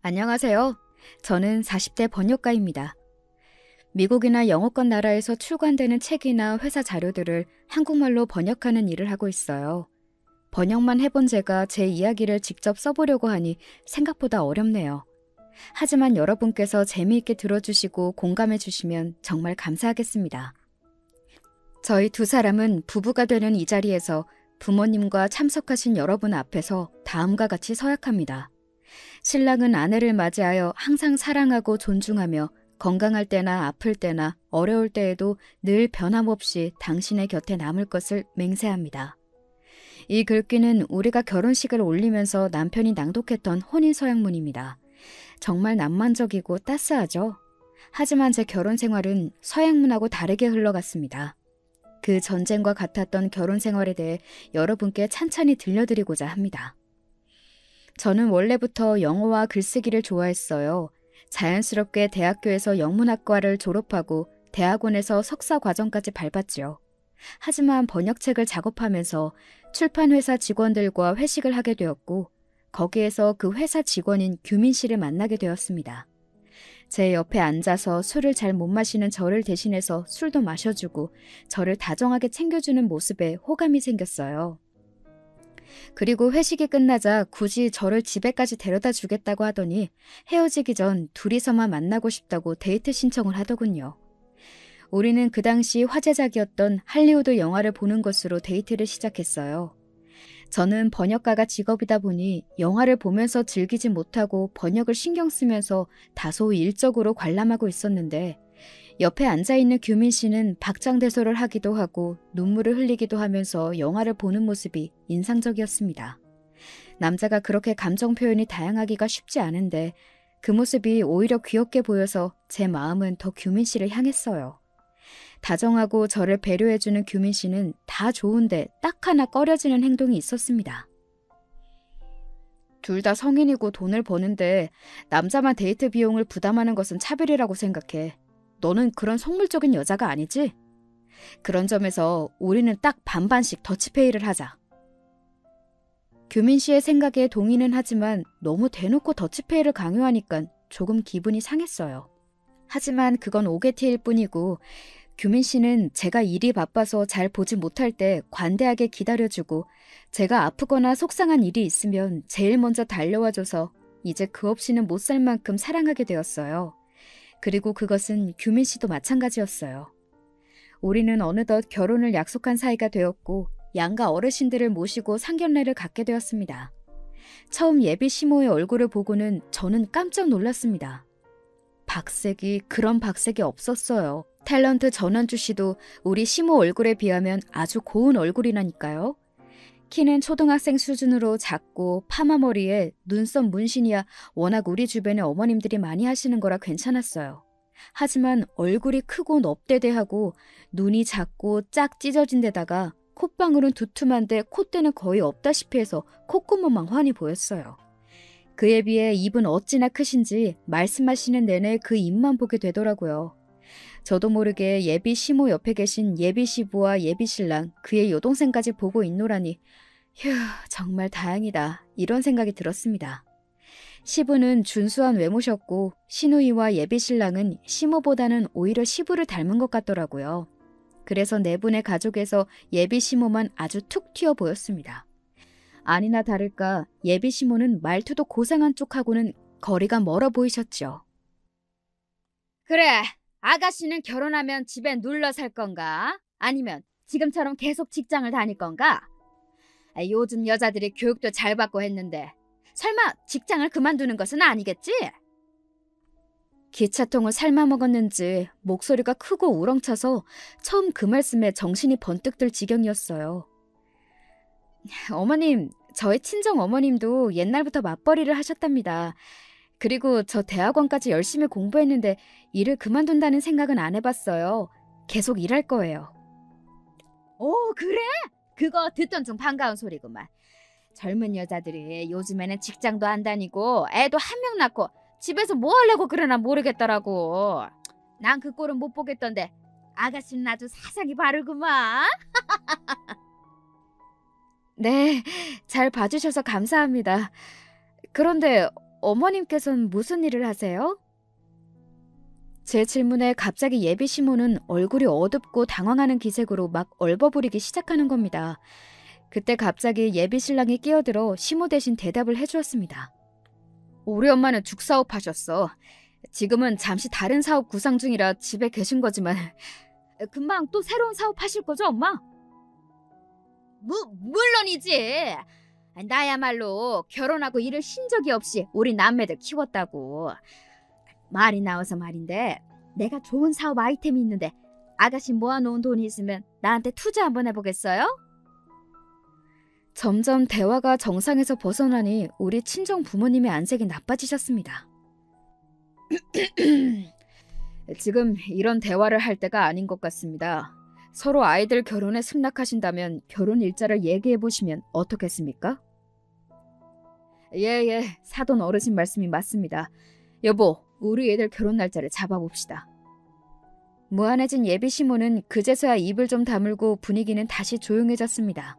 안녕하세요. 저는 40대 번역가입니다. 미국이나 영어권 나라에서 출간되는 책이나 회사 자료들을 한국말로 번역하는 일을 하고 있어요. 번역만 해본 제가 제 이야기를 직접 써보려고 하니 생각보다 어렵네요. 하지만 여러분께서 재미있게 들어주시고 공감해주시면 정말 감사하겠습니다. 저희 두 사람은 부부가 되는 이 자리에서 부모님과 참석하신 여러분 앞에서 다음과 같이 서약합니다. 신랑은 아내를 맞이하여 항상 사랑하고 존중하며 건강할 때나 아플 때나 어려울 때에도 늘 변함없이 당신의 곁에 남을 것을 맹세합니다. 이 글귀는 우리가 결혼식을 올리면서 남편이 낭독했던 혼인서약문입니다. 정말 낭만적이고 따스하죠? 하지만 제 결혼 생활은 서약문하고 다르게 흘러갔습니다. 그 전쟁과 같았던 결혼 생활에 대해 여러분께 찬찬히 들려드리고자 합니다. 저는 원래부터 영어와 글쓰기를 좋아했어요. 자연스럽게 대학교에서 영문학과를 졸업하고 대학원에서 석사 과정까지 밟았지요. 하지만 번역책을 작업하면서 출판회사 직원들과 회식을 하게 되었고 거기에서 그 회사 직원인 규민 씨를 만나게 되었습니다. 제 옆에 앉아서 술을 잘 못 마시는 저를 대신해서 술도 마셔주고 저를 다정하게 챙겨주는 모습에 호감이 생겼어요. 그리고 회식이 끝나자 굳이 저를 집에까지 데려다 주겠다고 하더니 헤어지기 전 둘이서만 만나고 싶다고 데이트 신청을 하더군요. 우리는 그 당시 화제작이었던 할리우드 영화를 보는 것으로 데이트를 시작했어요. 저는 번역가가 직업이다 보니 영화를 보면서 즐기지 못하고 번역을 신경 쓰면서 다소 일적으로 관람하고 있었는데 옆에 앉아있는 규민 씨는 박장대소를 하기도 하고 눈물을 흘리기도 하면서 영화를 보는 모습이 인상적이었습니다. 남자가 그렇게 감정 표현이 다양하기가 쉽지 않은데 그 모습이 오히려 귀엽게 보여서 제 마음은 더 규민 씨를 향했어요. 다정하고 저를 배려해주는 규민 씨는 다 좋은데 딱 하나 꺼려지는 행동이 있었습니다. 둘 다 성인이고 돈을 버는데 남자만 데이트 비용을 부담하는 것은 차별이라고 생각해. 너는 그런 속물적인 여자가 아니지? 그런 점에서 우리는 딱 반반씩 더치페이를 하자. 규민 씨의 생각에 동의는 하지만 너무 대놓고 더치페이를 강요하니까 조금 기분이 상했어요. 하지만 그건 오게티일 뿐이고 규민 씨는 제가 일이 바빠서 잘 보지 못할 때 관대하게 기다려주고 제가 아프거나 속상한 일이 있으면 제일 먼저 달려와줘서 이제 그 없이는 못 살 만큼 사랑하게 되었어요. 그리고 그것은 규민 씨도 마찬가지였어요. 우리는 어느덧 결혼을 약속한 사이가 되었고 양가 어르신들을 모시고 상견례를 갖게 되었습니다. 처음 예비 시모의 얼굴을 보고는 저는 깜짝 놀랐습니다. 박색이 그런 박색이 없었어요. 탤런트 전원주 씨도 우리 시모 얼굴에 비하면 아주 고운 얼굴이라니까요. 키는 초등학생 수준으로 작고 파마머리에 눈썹 문신이야 워낙 우리 주변에 어머님들이 많이 하시는 거라 괜찮았어요. 하지만 얼굴이 크고 넙대대하고 눈이 작고 짝 찢어진 데다가 콧방울은 두툼한데 콧대는 거의 없다시피 해서 콧구멍만 훤히 보였어요. 그에 비해 입은 어찌나 크신지 말씀하시는 내내 그 입만 보게 되더라고요. 저도 모르게 예비 시모 옆에 계신 예비 시부와 예비 신랑, 그의 여동생까지 보고 있노라니 휴, 정말 다행이다 이런 생각이 들었습니다. 시부는 준수한 외모셨고 시누이와 예비 신랑은 시모보다는 오히려 시부를 닮은 것 같더라고요. 그래서 네 분의 가족에서 예비 시모만 아주 툭 튀어 보였습니다. 아니나 다를까 예비 시모는 말투도 고상한 쪽하고는 거리가 멀어 보이셨죠. 그래, 아가씨는 결혼하면 집에 눌러 살 건가? 아니면 지금처럼 계속 직장을 다닐 건가? 요즘 여자들이 교육도 잘 받고 했는데 설마 직장을 그만두는 것은 아니겠지? 기차통을 삶아먹었는지 목소리가 크고 우렁차서 처음 그 말씀에 정신이 번뜩 들 지경이었어요. 어머님, 저희 친정 어머님도 옛날부터 맞벌이를 하셨답니다. 그리고 저 대학원까지 열심히 공부했는데 일을 그만둔다는 생각은 안 해봤어요. 계속 일할 거예요. 오, 그래? 그거 듣던 중 반가운 소리구만. 젊은 여자들이 요즘에는 직장도 안 다니고 애도 한 명 낳고 집에서 뭐 하려고 그러나 모르겠더라고. 난 그 꼴은 못 보겠던데 아가씨는 아주 사상이 바르구만. 네, 잘 봐주셔서 감사합니다. 그런데 어머님께서는 무슨 일을 하세요? 제 질문에 갑자기 예비 시모는 얼굴이 어둡고 당황하는 기색으로 막 얼버무리기 시작하는 겁니다. 그때 갑자기 예비 신랑이 끼어들어 시모 대신 대답을 해주었습니다. 우리 엄마는 죽사업 하셨어. 지금은 잠시 다른 사업 구상 중이라 집에 계신 거지만 금방 또 새로운 사업 하실 거죠, 엄마? 물론이지. 나야말로 결혼하고 일을 쉰 적이 없이 우리 남매들 키웠다고. 말이 나와서 말인데 내가 좋은 사업 아이템이 있는데 아가씨 모아놓은 돈이 있으면 나한테 투자 한번 해보겠어요? 점점 대화가 정상에서 벗어나니 우리 친정 부모님의 안색이 나빠지셨습니다. 지금 이런 대화를 할 때가 아닌 것 같습니다. 서로 아이들 결혼에 승낙하신다면 결혼 일자를 얘기해보시면 어떻겠습니까? 예, 사돈 어르신 말씀이 맞습니다. 여보, 우리 애들 결혼 날짜를 잡아봅시다. 무한해진 예비 시모는 그제서야 입을 좀 다물고 분위기는 다시 조용해졌습니다.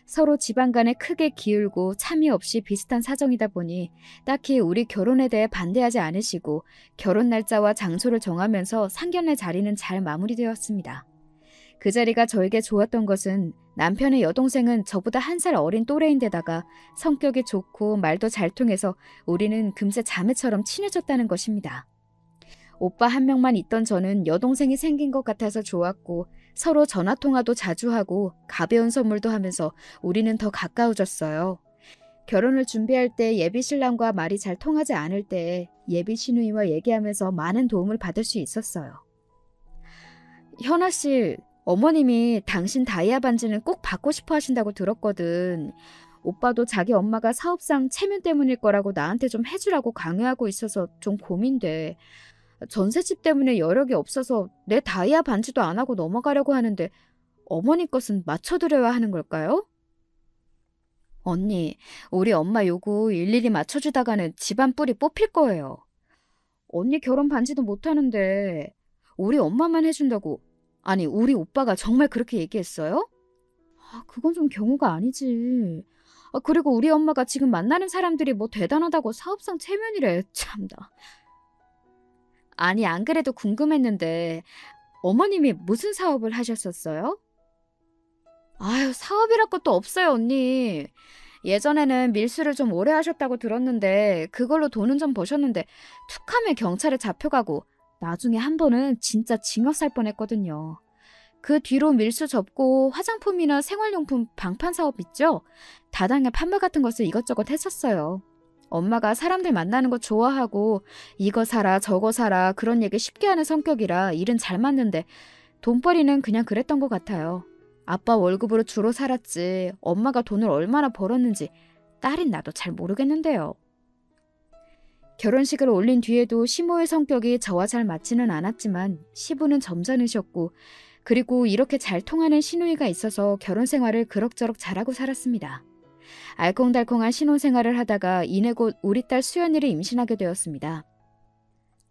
서로 집안 간에 크게 기울고 참이 없이 비슷한 사정이다 보니 딱히 우리 결혼에 대해 반대하지 않으시고 결혼 날짜와 장소를 정하면서 상견례 자리는 잘 마무리되었습니다. 그 자리가 저에게 좋았던 것은 남편의 여동생은 저보다 1살 어린 또래인데다가 성격이 좋고 말도 잘 통해서 우리는 금세 자매처럼 친해졌다는 것입니다. 오빠 한 명만 있던 저는 여동생이 생긴 것 같아서 좋았고 서로 전화통화도 자주 하고 가벼운 선물도 하면서 우리는 더 가까워졌어요. 결혼을 준비할 때 예비 신랑과 말이 잘 통하지 않을 때 예비 시누이와 얘기하면서 많은 도움을 받을 수 있었어요. 현아 씨, 어머님이 당신 다이아 반지는 꼭 받고 싶어 하신다고 들었거든. 오빠도 자기 엄마가 사업상 체면 때문일 거라고 나한테 좀 해주라고 강요하고 있어서 좀 고민돼. 전셋집 때문에 여력이 없어서 내 다이아 반지도 안 하고 넘어가려고 하는데 어머니 것은 맞춰드려야 하는 걸까요? 언니, 우리 엄마 요구 일일이 맞춰주다가는 집안 뿔이 뽑힐 거예요. 언니 결혼 반지도 못하는데 우리 엄마만 해준다고. 아니, 우리 오빠가 정말 그렇게 얘기했어요? 그건 좀 경우가 아니지. 그리고 우리 엄마가 지금 만나는 사람들이 뭐 대단하다고 사업상 체면이래. 참나. 아니, 안 그래도 궁금했는데 어머님이 무슨 사업을 하셨었어요? 아유, 사업이랄 것도 없어요, 언니. 예전에는 밀수를 좀 오래 하셨다고 들었는데 그걸로 돈은 좀 버셨는데 툭하면 경찰에 잡혀가고 나중에 한 번은 진짜 징역 살 뻔했거든요. 그 뒤로 밀수 접고 화장품이나 생활용품 방판 사업 있죠? 다당에 판매 같은 것을 이것저것 했었어요. 엄마가 사람들 만나는 거 좋아하고 이거 사라 저거 사라 그런 얘기 쉽게 하는 성격이라 일은 잘 맞는데 돈벌이는 그냥 그랬던 것 같아요. 아빠 월급으로 주로 살았지 엄마가 돈을 얼마나 벌었는지 딸인 나도 잘 모르겠는데요. 결혼식을 올린 뒤에도 시모의 성격이 저와 잘 맞지는 않았지만 시부는 점잖으셨고 그리고 이렇게 잘 통하는 시누이가 있어서 결혼 생활을 그럭저럭 잘하고 살았습니다. 알콩달콩한 신혼생활을 하다가 이내 곧 우리 딸 수연이를 임신하게 되었습니다.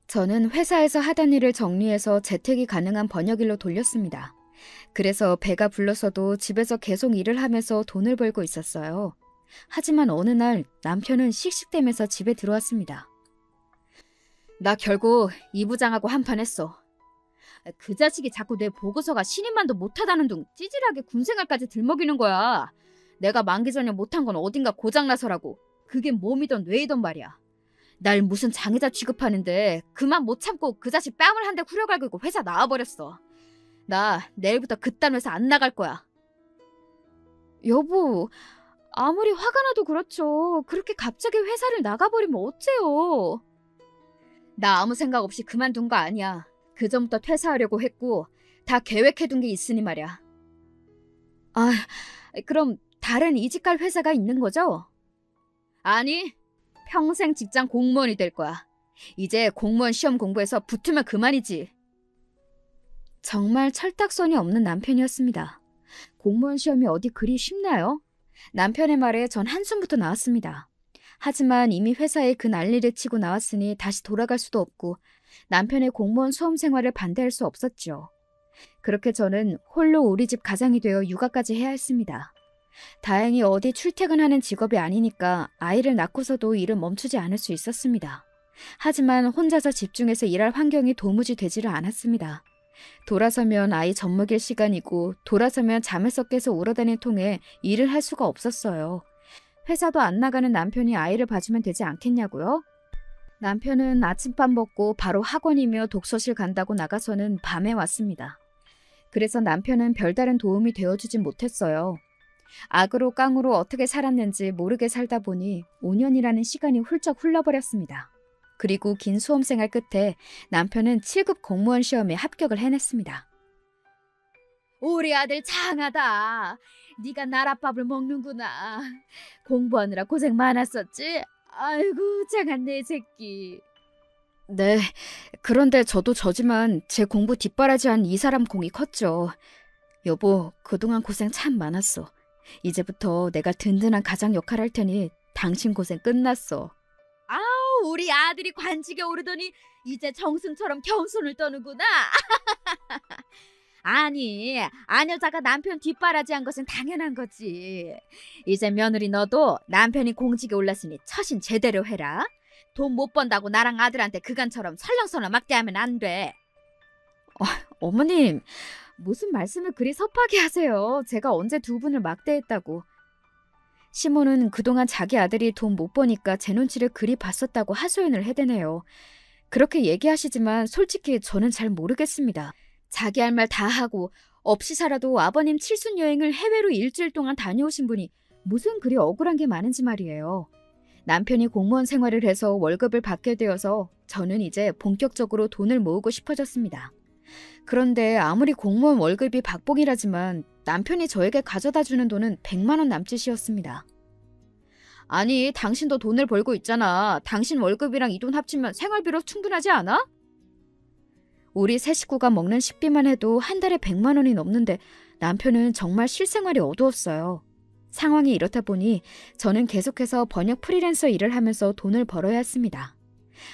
저는 회사에서 하던 일을 정리해서 재택이 가능한 번역일로 돌렸습니다. 그래서 배가 불러서도 집에서 계속 일을 하면서 돈을 벌고 있었어요. 하지만 어느 날 남편은 씩씩대면서 집에 들어왔습니다. 나 결국 이 부장하고 한판 했어. 그 자식이 자꾸 내 보고서가 신임만도 못하다는 둥 찌질하게 군생활까지 들먹이는 거야. 내가 만기 전에 못한 건 어딘가 고장나서라고. 그게 몸이던 뇌이던 말이야. 날 무슨 장애자 취급하는데 그만 못 참고 그 자식 뺨을 한 대 후려갈고 회사 나와버렸어. 나 내일부터 그딴 회사 안 나갈 거야. 여보, 아무리 화가 나도 그렇죠. 그렇게 갑자기 회사를 나가버리면 어째요. 나 아무 생각 없이 그만둔 거 아니야. 그전부터 퇴사하려고 했고 다 계획해둔 게 있으니 말이야. 그럼 다른 이직할 회사가 있는 거죠? 아니, 평생 직장 공무원이 될 거야. 이제 공무원 시험 공부해서 붙으면 그만이지. 정말 철딱선이 없는 남편이었습니다. 공무원 시험이 어디 그리 쉽나요? 남편의 말에 전 한숨부터 나왔습니다. 하지만 이미 회사에 그 난리를 치고 나왔으니 다시 돌아갈 수도 없고 남편의 공무원 수험 생활을 반대할 수 없었죠. 그렇게 저는 홀로 우리 집 가장이 되어 육아까지 해야 했습니다. 다행히 어디 출퇴근하는 직업이 아니니까 아이를 낳고서도 일을 멈추지 않을 수 있었습니다. 하지만 혼자서 집중해서 일할 환경이 도무지 되지를 않았습니다. 돌아서면 아이 젖먹일 시간이고 돌아서면 잠에서 깨서 울어다니는 통에 일을 할 수가 없었어요. 회사도 안 나가는 남편이 아이를 봐주면 되지 않겠냐고요? 남편은 아침밥 먹고 바로 학원이며 독서실 간다고 나가서는 밤에 왔습니다. 그래서 남편은 별다른 도움이 되어주진 못했어요. 악으로 깡으로 어떻게 살았는지 모르게 살다 보니 5년이라는 시간이 훌쩍 흘러버렸습니다. 그리고 긴 수험생활 끝에 남편은 7급 공무원 시험에 합격을 해냈습니다. 우리 아들 장하다. 네가 나랏밥을 먹는구나. 공부하느라 고생 많았었지? 아이고 장한 내 새끼. 네, 그런데 저도 저지만 제 공부 뒷바라지한 이 사람 공이 컸죠. 여보, 그동안 고생 참 많았어. 이제부터 내가 든든한 가장 역할 할 테니 당신 고생 끝났어. 아우, 우리 아들이 관직에 오르더니 이제 정승처럼 겸손을 떠는구나. 아니, 아녀자가 남편 뒷바라지한 것은 당연한 거지. 이제 며느리 너도 남편이 공직에 올랐으니 처신 제대로 해라. 돈 못 번다고 나랑 아들한테 그간처럼 설렁설렁 막대하면 안 돼. 어머님, 무슨 말씀을 그리 섭하게 하세요. 제가 언제 두 분을 막대했다고. 시모는 그동안 자기 아들이 돈 못 버니까 제 눈치를 그리 봤었다고 하소연을 해대네요. 그렇게 얘기하시지만 솔직히 저는 잘 모르겠습니다. 자기 할 말 다 하고 없이 살아도 아버님 칠순 여행을 해외로 일주일 동안 다녀오신 분이 무슨 그리 억울한 게 많은지 말이에요. 남편이 공무원 생활을 해서 월급을 받게 되어서 저는 이제 본격적으로 돈을 모으고 싶어졌습니다. 그런데 아무리 공무원 월급이 박봉이라지만 남편이 저에게 가져다 주는 돈은 100만 원 남짓이었습니다. 아니, 당신도 돈을 벌고 있잖아. 당신 월급이랑 이 돈 합치면 생활비로 충분하지 않아? 우리 세 식구가 먹는 식비만 해도 한 달에 100만 원이 넘는데 남편은 정말 실생활이 어두웠어요. 상황이 이렇다 보니 저는 계속해서 번역 프리랜서 일을 하면서 돈을 벌어야 했습니다.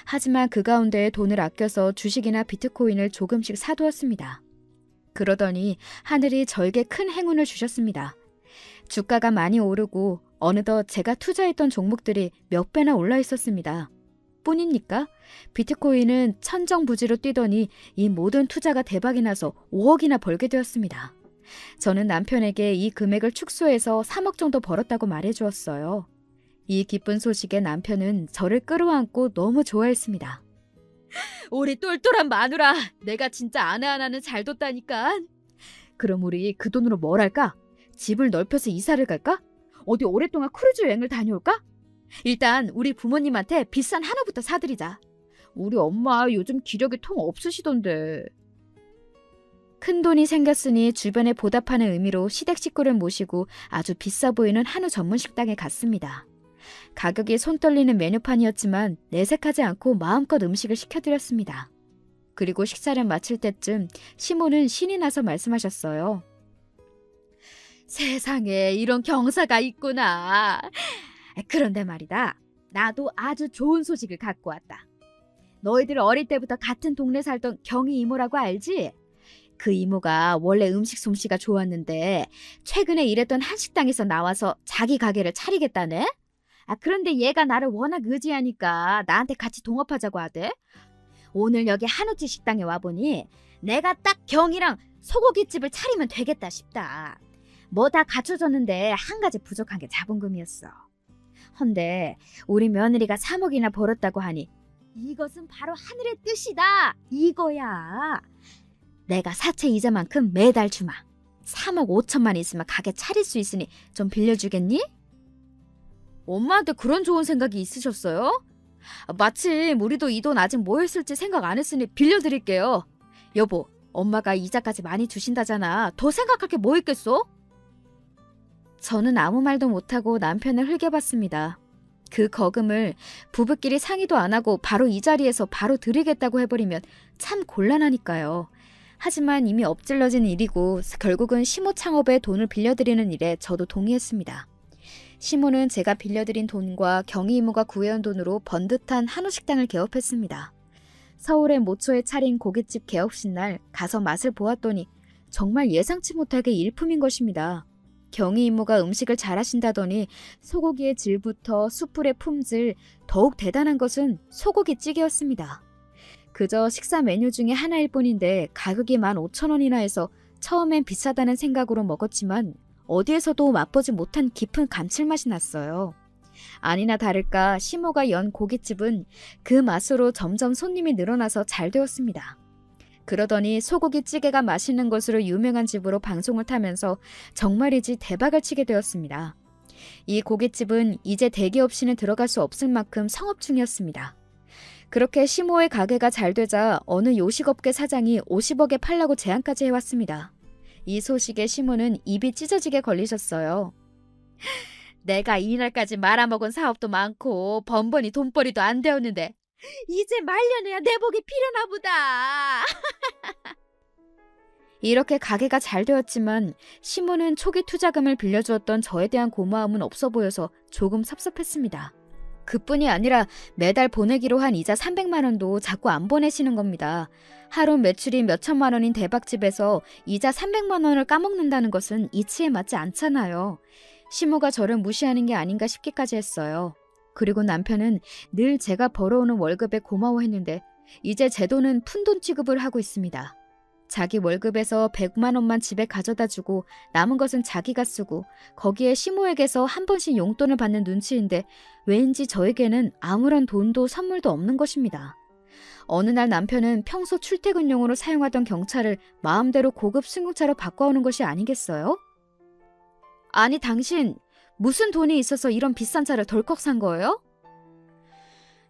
하지만 그 가운데 돈을 아껴서 주식이나 비트코인을 조금씩 사두었습니다. 그러더니 하늘이 저에게 큰 행운을 주셨습니다. 주가가 많이 오르고 어느덧 제가 투자했던 종목들이 몇 배나 올라 있었습니다. 뿐입니까? 비트코인은 천정부지로 뛰더니 이 모든 투자가 대박이 나서 5억이나 벌게 되었습니다. 저는 남편에게 이 금액을 축소해서 3억 정도 벌었다고 말해주었어요. 이 기쁜 소식에 남편은 저를 끌어안고 너무 좋아했습니다. 우리 똘똘한 마누라, 내가 진짜 아내 하나는 잘 뒀다니까. 그럼 우리 그 돈으로 뭘 할까? 집을 넓혀서 이사를 갈까? 어디 오랫동안 크루즈 여행을 다녀올까? 일단 우리 부모님한테 비싼 한우부터 사드리자. 우리 엄마 요즘 기력이 통 없으시던데. 큰 돈이 생겼으니 주변에 보답하는 의미로 시댁 식구를 모시고 아주 비싸 보이는 한우 전문 식당에 갔습니다. 가격이 손 떨리는 메뉴판이었지만 내색하지 않고 마음껏 음식을 시켜드렸습니다. 그리고 식사를 마칠 때쯤 시모는 신이 나서 말씀하셨어요. 세상에 이런 경사가 있구나. 그런데 말이다. 나도 아주 좋은 소식을 갖고 왔다. 너희들 어릴 때부터 같은 동네 살던 경희 이모라고 알지? 그 이모가 원래 음식 솜씨가 좋았는데 최근에 일했던 한식당에서 나와서 자기 가게를 차리겠다네? 그런데 얘가 나를 워낙 의지하니까 나한테 같이 동업하자고 하대. 오늘 여기 한우집 식당에 와보니 내가 딱 경이랑 소고기집을 차리면 되겠다 싶다. 뭐 다 갖춰졌는데 한 가지 부족한 게 자본금이었어. 헌데 우리 며느리가 3억이나 벌었다고 하니 이것은 바로 하늘의 뜻이다 이거야. 내가 사채 이자만큼 매달 주마. 3억 5천만 있으면 가게 차릴 수 있으니 좀 빌려주겠니? 엄마한테 그런 좋은 생각이 있으셨어요? 마침 우리도 이 돈 아직 뭐 했을지 생각 안 했으니 빌려드릴게요. 여보, 엄마가 이자까지 많이 주신다잖아. 더 생각할 게 뭐 있겠어? 저는 아무 말도 못하고 남편을 흘겨봤습니다. 그 거금을 부부끼리 상의도 안 하고 바로 이 자리에서 바로 드리겠다고 해버리면 참 곤란하니까요. 하지만 이미 엎질러진 일이고 결국은 시모 창업에 돈을 빌려드리는 일에 저도 동의했습니다. 시모는 제가 빌려드린 돈과 경희 이모가 구해온 돈으로 번듯한 한우식당을 개업했습니다. 서울의 모초에 차린 고깃집 개업식 날 가서 맛을 보았더니 정말 예상치 못하게 일품인 것입니다. 경희 이모가 음식을 잘하신다더니 소고기의 질부터 숯불의 품질, 더욱 대단한 것은 소고기 찌개였습니다. 그저 식사 메뉴 중에 하나일 뿐인데 가격이 15,000원이나 해서 처음엔 비싸다는 생각으로 먹었지만 어디에서도 맛보지 못한 깊은 감칠맛이 났어요. 아니나 다를까 시모가 연 고깃집은 그 맛으로 점점 손님이 늘어나서 잘 되었습니다. 그러더니 소고기 찌개가 맛있는 것으로 유명한 집으로 방송을 타면서 정말이지 대박을 치게 되었습니다. 이 고깃집은 이제 대기 없이는 들어갈 수 없을 만큼 성업 중이었습니다. 그렇게 시모의 가게가 잘 되자 어느 요식업계 사장이 50억에 팔라고 제안까지 해왔습니다. 이 소식에 시모는 입이 찢어지게 걸리셨어요. 내가 이날까지 말아먹은 사업도 많고 번번이 돈벌이도 안 되었는데 이제 말년에야 내 복이 필요나 보다. 이렇게 가게가 잘 되었지만 시모는 초기 투자금을 빌려주었던 저에 대한 고마움은 없어 보여서 조금 섭섭했습니다. 그뿐이 아니라 매달 보내기로 한 이자 300만 원도 자꾸 안 보내시는 겁니다. 하루 매출이 몇천만 원인 대박집에서 이자 300만 원을 까먹는다는 것은 이치에 맞지 않잖아요. 시모가 저를 무시하는 게 아닌가 싶기까지 했어요. 그리고 남편은 늘 제가 벌어오는 월급에 고마워했는데 이제 제 돈은 푼돈 취급을 하고 있습니다. 자기 월급에서 100만 원만 집에 가져다 주고 남은 것은 자기가 쓰고 거기에 시모에게서 한 번씩 용돈을 받는 눈치인데 왜인지 저에게는 아무런 돈도 선물도 없는 것입니다. 어느 날 남편은 평소 출퇴근용으로 사용하던 경차를 마음대로 고급 승용차로 바꿔오는 것이 아니겠어요? 아니 당신 무슨 돈이 있어서 이런 비싼 차를 덜컥 산 거예요?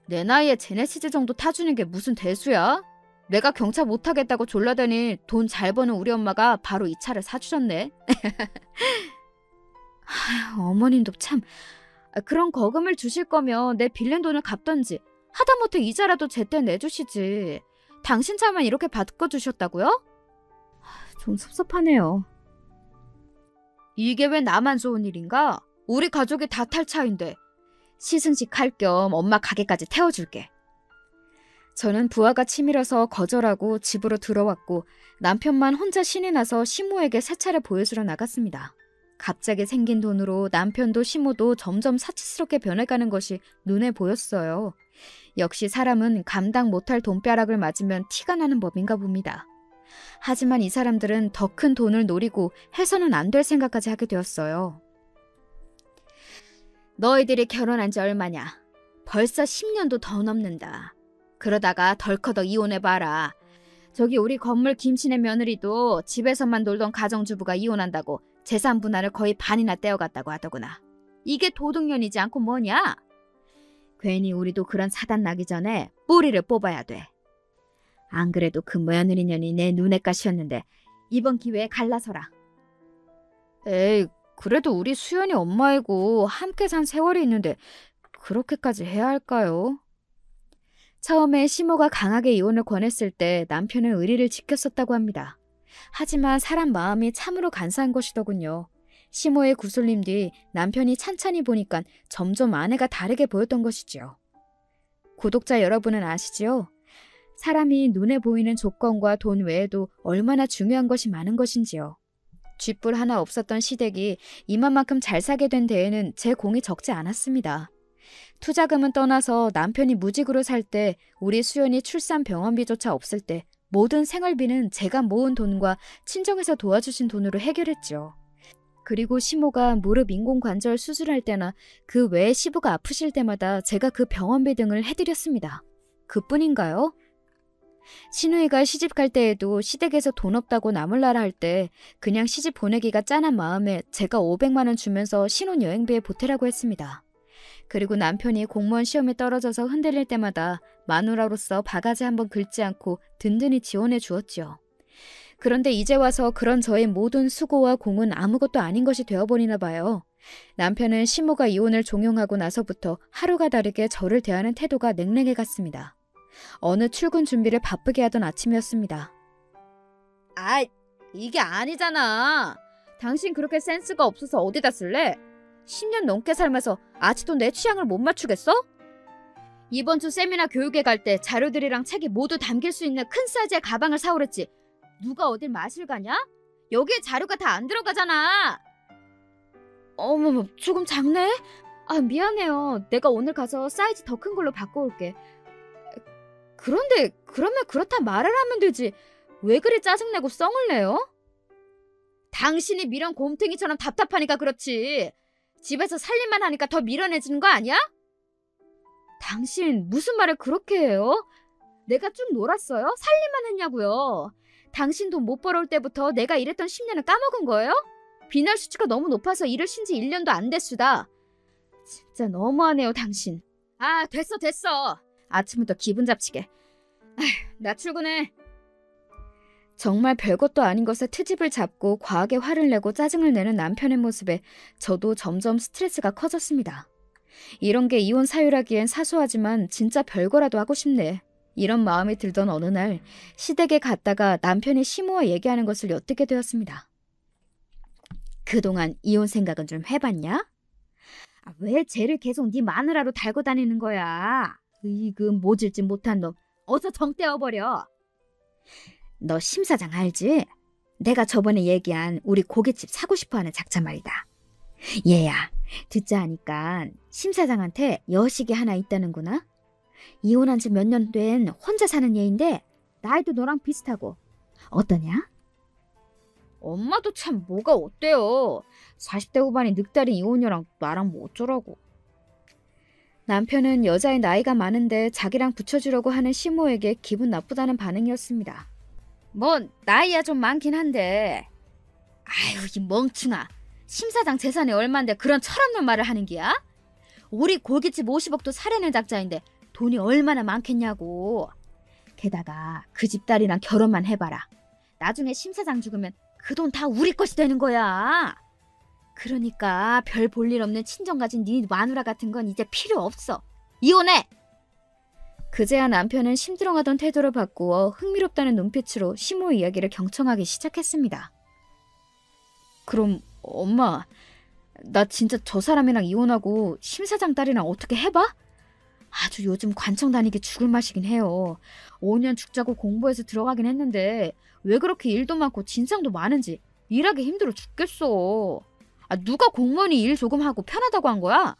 내 나이에 제네시스 정도 타주는 게 무슨 대수야? 내가 경차 못 타겠다고 졸라대니 돈 잘 버는 우리 엄마가 바로 이 차를 사주셨네. 어머님도 참. 그런 거금을 주실 거면 내 빌린 돈을 갚던지 하다못해 이자라도 제때 내주시지. 당신 차만 이렇게 바꿔주셨다고요? 좀 섭섭하네요. 이게 왜 나만 좋은 일인가? 우리 가족이 다 탈 차인데. 시승식 할 겸 엄마 가게까지 태워줄게. 저는 부하가 치밀어서 거절하고 집으로 들어왔고 남편만 혼자 신이 나서 시모에게 새 차를 보여주러 나갔습니다. 갑자기 생긴 돈으로 남편도 시모도 점점 사치스럽게 변해가는 것이 눈에 보였어요. 역시 사람은 감당 못할 돈벼락을 맞으면 티가 나는 법인가 봅니다. 하지만 이 사람들은 더 큰 돈을 노리고 해서는 안 될 생각까지 하게 되었어요. 너희들이 결혼한 지 얼마냐? 벌써 10년도 더 넘는다. 그러다가 덜커덕 이혼해봐라. 저기 우리 건물 김씨네 며느리도 집에서만 놀던 가정주부가 이혼한다고 재산 분할을 거의 반이나 떼어갔다고 하더구나. 이게 도둑년이지 않고 뭐냐? 괜히 우리도 그런 사단 나기 전에 뿌리를 뽑아야 돼. 안 그래도 그 며느리년이 내 눈에 가시였는데 이번 기회에 갈라서라. 에이, 그래도 우리 수연이 엄마이고 함께 산 세월이 있는데 그렇게까지 해야 할까요? 처음에 시모가 강하게 이혼을 권했을 때 남편은 의리를 지켰었다고 합니다. 하지만 사람 마음이 참으로 간사한 것이더군요. 시모의 구슬림 뒤 남편이 찬찬히 보니까 점점 아내가 다르게 보였던 것이지요. 구독자 여러분은 아시지요? 사람이 눈에 보이는 조건과 돈 외에도 얼마나 중요한 것이 많은 것인지요. 쥐뿔 하나 없었던 시댁이 이만큼 잘 사게 된 데에는 제 공이 적지 않았습니다. 투자금은 떠나서 남편이 무직으로 살 때 우리 수연이 출산 병원비조차 없을 때 모든 생활비는 제가 모은 돈과 친정에서 도와주신 돈으로 해결했죠. 그리고 시모가 무릎 인공관절 수술할 때나 그 외에 시부가 아프실 때마다 제가 그 병원비 등을 해드렸습니다. 그뿐인가요? 신우이가 시집 갈 때에도 시댁에서 돈 없다고 나몰라라 할 때 그냥 시집 보내기가 짠한 마음에 제가 500만 원 주면서 신혼여행비에 보태라고 했습니다. 그리고 남편이 공무원 시험에 떨어져서 흔들릴 때마다 마누라로서 바가지 한번 긁지 않고 든든히 지원해 주었지요. 그런데 이제 와서 그런 저의 모든 수고와 공은 아무것도 아닌 것이 되어버리나 봐요. 남편은 시모가 이혼을 종용하고 나서부터 하루가 다르게 저를 대하는 태도가 냉랭해 갔습니다. 어느 출근 준비를 바쁘게 하던 아침이었습니다. 아, 이게 아니잖아. 당신 그렇게 센스가 없어서 어디다 쓸래? 10년 넘게 살면서 아직도 내 취향을 못 맞추겠어? 이번 주 세미나 교육에 갈 때 자료들이랑 책이 모두 담길 수 있는 큰 사이즈의 가방을 사오랬지. 누가 어딜 마실 가냐? 여기에 자료가 다 안 들어가잖아. 어머머, 조금 작네? 아, 미안해요. 내가 오늘 가서 사이즈 더 큰 걸로 바꿔올게. 그런데 그러면 그렇다 말을 하면 되지. 왜 그리 짜증내고 썽을 내요? 당신이 미련 곰탱이처럼 답답하니까 그렇지. 집에서 살림만 하니까 더 미련해지는 거 아니야? 당신 무슨 말을 그렇게 해요? 내가 쭉 놀았어요? 살림만 했냐고요? 당신 돈 못 벌어올 때부터 내가 일했던 10년을 까먹은 거예요? 비날 수치가 너무 높아서 일을 쉰 지 1년도 안 됐수다. 진짜 너무하네요, 당신. 아, 됐어. 아침부터 기분 잡치게. 아휴, 나 출근해. 정말 별것도 아닌 것에 트집을 잡고 과하게 화를 내고 짜증을 내는 남편의 모습에 저도 점점 스트레스가 커졌습니다. 이런 게 이혼 사유라기엔 사소하지만 진짜 별거라도 하고 싶네. 이런 마음이 들던 어느 날 시댁에 갔다가 남편이 시모와 얘기하는 것을 엿듣게 되었습니다. 그동안 이혼 생각은 좀 해봤냐? 아, 왜 쟤를 계속 네 마누라로 달고 다니는 거야? 으이그 모질지 못한 놈. 어서 정 떼어버려. 너 심 사장 알지? 내가 저번에 얘기한 우리 고깃집 사고 싶어하는 작자 말이다. 얘야, 듣자 하니까 심 사장한테 여식이 하나 있다는구나. 이혼한 지 몇 년 된 혼자 사는 얘인데 나이도 너랑 비슷하고. 어떠냐? 엄마도 참 뭐가 어때요. 40대 후반이 늑다리 이혼녀랑 나랑 뭐 어쩌라고. 남편은 여자의 나이가 많은데 자기랑 붙여주려고 하는 시모에게 기분 나쁘다는 반응이었습니다. 뭐 나이야 좀 많긴 한데. 아유, 이 멍충아. 심 사장 재산이 얼만데 그런 철없는 말을 하는 기야? 우리 고깃집 50억도 사려는 작자인데 돈이 얼마나 많겠냐고. 게다가 그 집 딸이랑 결혼만 해봐라. 나중에 심 사장 죽으면 그 돈 다 우리 것이 되는 거야. 그러니까 별 볼 일 없는 친정 가진 네 마누라 같은 건 이제 필요 없어. 이혼해! 그제야 남편은 심드렁하던 태도를 바꾸어 흥미롭다는 눈빛으로 시모 이야기를 경청하기 시작했습니다. 그럼 엄마, 나 진짜 저 사람이랑 이혼하고 심 사장 딸이랑 어떻게 해봐? 아주 요즘 관청 다니기 죽을 맛이긴 해요. 5년 죽자고 공부해서 들어가긴 했는데 왜 그렇게 일도 많고 진상도 많은지 일하기 힘들어 죽겠어. 아, 누가 공무원이 일 조금 하고 편하다고 한 거야?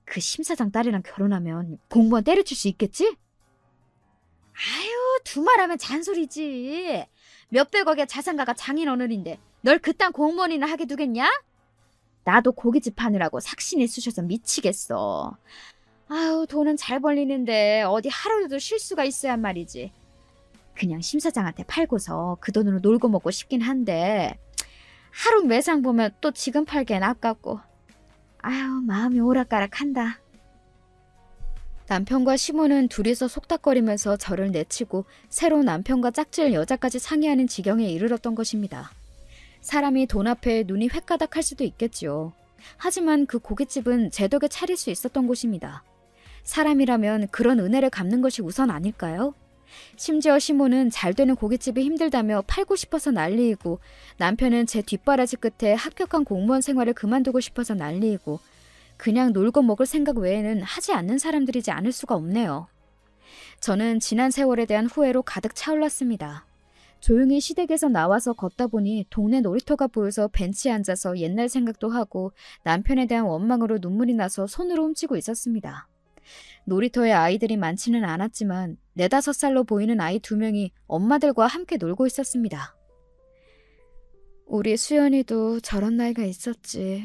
그 심사장 딸이랑 결혼하면 공무원 때려칠 수 있겠지? 아유, 두말하면 잔소리지. 몇백억의 자산가가 장인어른인데 널 그딴 공무원이나 하게 두겠냐? 나도 고깃집 하느라고 삭신이 쑤셔서 미치겠어. 아유, 돈은 잘 벌리는데 어디 하루라도 쉴 수가 있어야 말이지. 그냥 심사장한테 팔고서 그 돈으로 놀고 먹고 싶긴 한데 하루 매상 보면 또 지금 팔기엔 아깝고. 아유, 마음이 오락가락한다. 남편과 시모는 둘이서 속닥거리면서 저를 내치고 새로 남편과 짝질 여자까지 상의하는 지경에 이르렀던 것입니다. 사람이 돈 앞에 눈이 횟가닥할 수도 있겠지요. 하지만 그 고깃집은 제 덕에 차릴 수 있었던 곳입니다. 사람이라면 그런 은혜를 갚는 것이 우선 아닐까요? 심지어 시모는 잘 되는 고깃집이 힘들다며 팔고 싶어서 난리이고, 남편은 제 뒷바라지 끝에 합격한 공무원 생활을 그만두고 싶어서 난리이고, 그냥 놀고 먹을 생각 외에는 하지 않는 사람들이지 않을 수가 없네요. 저는 지난 세월에 대한 후회로 가득 차올랐습니다. 조용히 시댁에서 나와서 걷다 보니 동네 놀이터가 보여서 벤치에 앉아서 옛날 생각도 하고 남편에 대한 원망으로 눈물이 나서 손으로 훔치고 있었습니다. 놀이터에 아이들이 많지는 않았지만 4~5살로 보이는 아이 2명이 엄마들과 함께 놀고 있었습니다. 우리 수연이도 저런 나이가 있었지.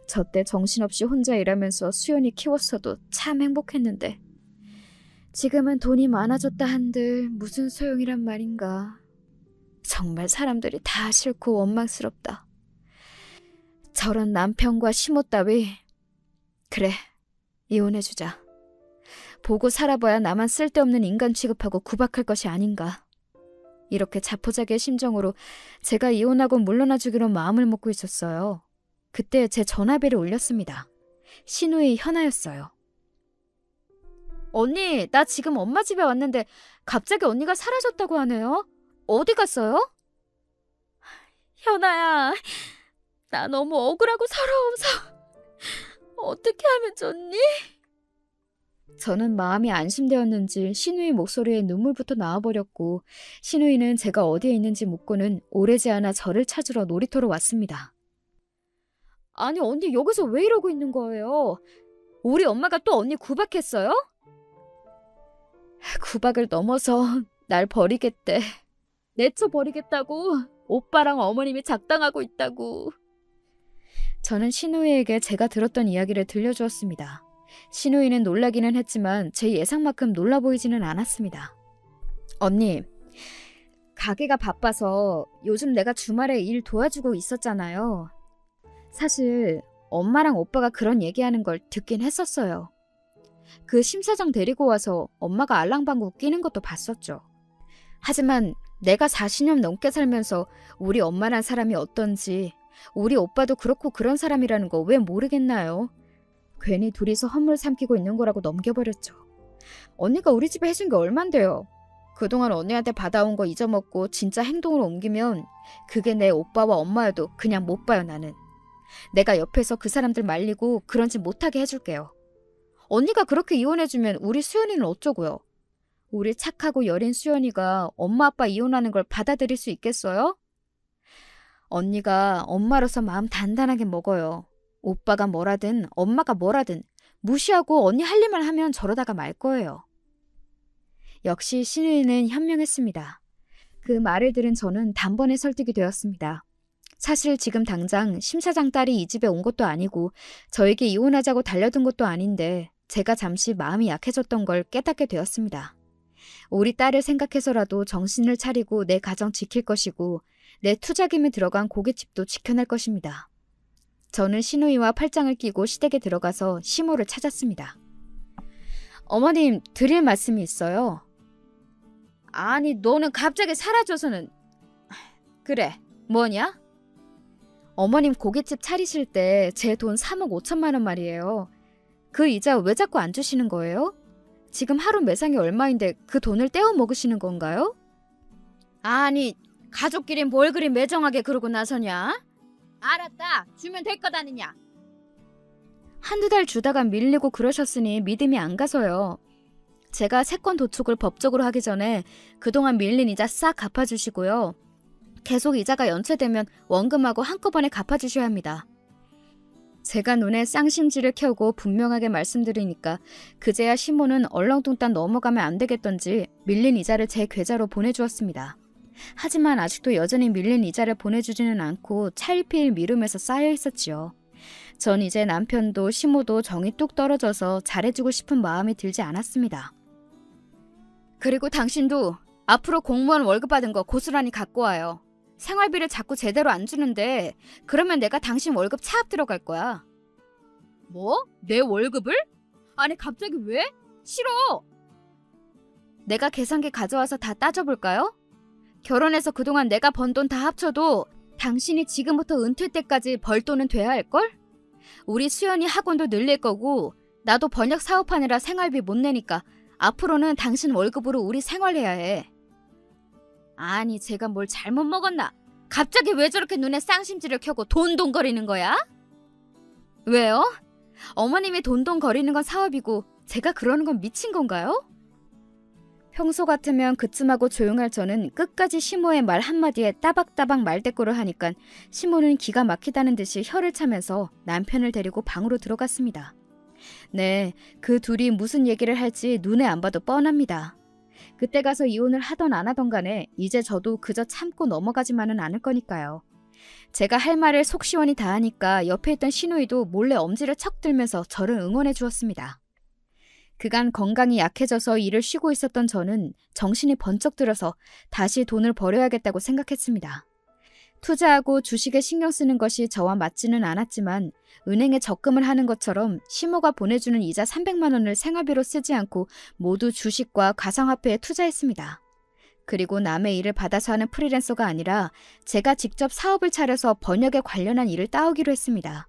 저 때 정신없이 혼자 일하면서 수연이 키웠어도 참 행복했는데 지금은 돈이 많아졌다 한들 무슨 소용이란 말인가. 정말 사람들이 다 싫고 원망스럽다. 저런 남편과 시모 따위. 그래, 이혼해주자. 보고 살아봐야 나만 쓸데없는 인간 취급하고 구박할 것이 아닌가. 이렇게 자포자기의 심정으로 제가 이혼하고 물러나주기로 마음을 먹고 있었어요. 그때 제 전화벨이 울렸습니다. 신우이 현아였어요. 언니, 나 지금 엄마 집에 왔는데 갑자기 언니가 사라졌다고 하네요. 어디 갔어요? 현아야, 나 너무 억울하고 서러워서 어떻게 하면 좋니? 저는 마음이 안심되었는지 신우이 목소리에 눈물부터 나와버렸고, 신우이는 제가 어디에 있는지 묻고는 오래지 않아 저를 찾으러 놀이터로 왔습니다. 아니, 언니 여기서 왜 이러고 있는 거예요? 우리 엄마가 또 언니 구박했어요? 구박을 넘어서 날 버리겠대. 내쳐버리겠다고. 오빠랑 어머님이 작당하고 있다고. 저는 신우이에게 제가 들었던 이야기를 들려주었습니다. 신우이는 놀라기는 했지만 제 예상만큼 놀라 보이지는 않았습니다. 언니, 가게가 바빠서 요즘 내가 주말에 일 도와주고 있었잖아요. 사실 엄마랑 오빠가 그런 얘기하는 걸 듣긴 했었어요. 그 심사장 데리고 와서 엄마가 알랑방구 끼는 것도 봤었죠. 하지만 내가 40년 넘게 살면서 우리 엄마란 사람이 어떤지, 우리 오빠도 그렇고 그런 사람이라는 거 왜 모르겠나요? 괜히 둘이서 헛물 삼키고 있는 거라고 넘겨버렸죠. 언니가 우리 집에 해준 게 얼만데요. 그동안 언니한테 받아온 거 잊어먹고 진짜 행동으로 옮기면 그게 내 오빠와 엄마여도 그냥 못 봐요, 나는. 내가 옆에서 그 사람들 말리고 그런 짓 못하게 해줄게요. 언니가 그렇게 이혼해주면 우리 수연이는 어쩌고요? 우리 착하고 여린 수연이가 엄마 아빠 이혼하는 걸 받아들일 수 있겠어요? 언니가 엄마로서 마음 단단하게 먹어요. 오빠가 뭐라든 엄마가 뭐라든 무시하고 언니 할 일만 하면 저러다가 말 거예요. 역시 신우이는 현명했습니다. 그 말을 들은 저는 단번에 설득이 되었습니다. 사실 지금 당장 심 사장 딸이 이 집에 온 것도 아니고 저에게 이혼하자고 달려든 것도 아닌데 제가 잠시 마음이 약해졌던 걸 깨닫게 되었습니다. 우리 딸을 생각해서라도 정신을 차리고 내 가정 지킬 것이고 내 투자금이 들어간 고깃집도 지켜낼 것입니다. 저는 신우이와 팔짱을 끼고 시댁에 들어가서 시모를 찾았습니다. 어머님, 드릴 말씀이 있어요. 아니, 너는 갑자기 사라져서는... 그래, 뭐냐? 어머님 고깃집 차리실 때 제 돈 3억 5천만 원 말이에요. 그 이자 왜 자꾸 안 주시는 거예요? 지금 하루 매상이 얼마인데 그 돈을 떼어 먹으시는 건가요? 아니, 가족끼린 뭘 그리 매정하게 그러고 나서냐? 알았다, 주면 될 것 아니냐? 한두 달 주다가 밀리고 그러셨으니 믿음이 안 가서요. 제가 세권 도축을 법적으로 하기 전에 그동안 밀린 이자 싹 갚아주시고요. 계속 이자가 연체되면 원금하고 한꺼번에 갚아주셔야 합니다. 제가 눈에 쌍심지를 켜고 분명하게 말씀드리니까 그제야 시모는 얼렁뚱땅 넘어가면 안 되겠던지 밀린 이자를 제 계좌로 보내주었습니다. 하지만 아직도 여전히 밀린 이자를 보내주지는 않고 차일피일 미루면서 쌓여 있었지요. 전 이제 남편도 시모도 정이 뚝 떨어져서 잘해주고 싶은 마음이 들지 않았습니다. 그리고 당신도 앞으로 공무원 월급 받은 거 고스란히 갖고 와요. 생활비를 자꾸 제대로 안 주는데 그러면 내가 당신 월급 차압 들어갈 거야. 뭐? 내 월급을? 아니 갑자기 왜? 싫어. 내가 계산기 가져와서 다 따져볼까요? 결혼해서 그동안 내가 번 돈 다 합쳐도 당신이 지금부터 은퇴 때까지 벌 돈은 돼야 할걸? 우리 수연이 학원도 늘릴 거고 나도 번역 사업하느라 생활비 못 내니까 앞으로는 당신 월급으로 우리 생활해야 해. 아니 제가 뭘 잘못 먹었나? 갑자기 왜 저렇게 눈에 쌍심지를 켜고 돈돈거리는 거야? 왜요? 어머님이 돈돈거리는 건 사업이고 제가 그러는 건 미친 건가요? 평소 같으면 그쯤하고 조용할 저는 끝까지 시모의 말 한마디에 따박따박 말대꾸를 하니까 시모는 기가 막히다는 듯이 혀를 차면서 남편을 데리고 방으로 들어갔습니다. 네, 그 둘이 무슨 얘기를 할지 눈에 안 봐도 뻔합니다. 그때 가서 이혼을 하던 안 하던 간에 이제 저도 그저 참고 넘어가지만은 않을 거니까요. 제가 할 말을 속 시원히 다 하니까 옆에 있던 신우이도 몰래 엄지를 척 들면서 저를 응원해 주었습니다. 그간 건강이 약해져서 일을 쉬고 있었던 저는 정신이 번쩍 들어서 다시 돈을 벌여야겠다고 생각했습니다. 투자하고 주식에 신경 쓰는 것이 저와 맞지는 않았지만 은행에 적금을 하는 것처럼 시모가 보내주는 이자 300만 원을 생활비로 쓰지 않고 모두 주식과 가상화폐에 투자했습니다. 그리고 남의 일을 받아서 하는 프리랜서가 아니라 제가 직접 사업을 차려서 번역에 관련한 일을 따오기로 했습니다.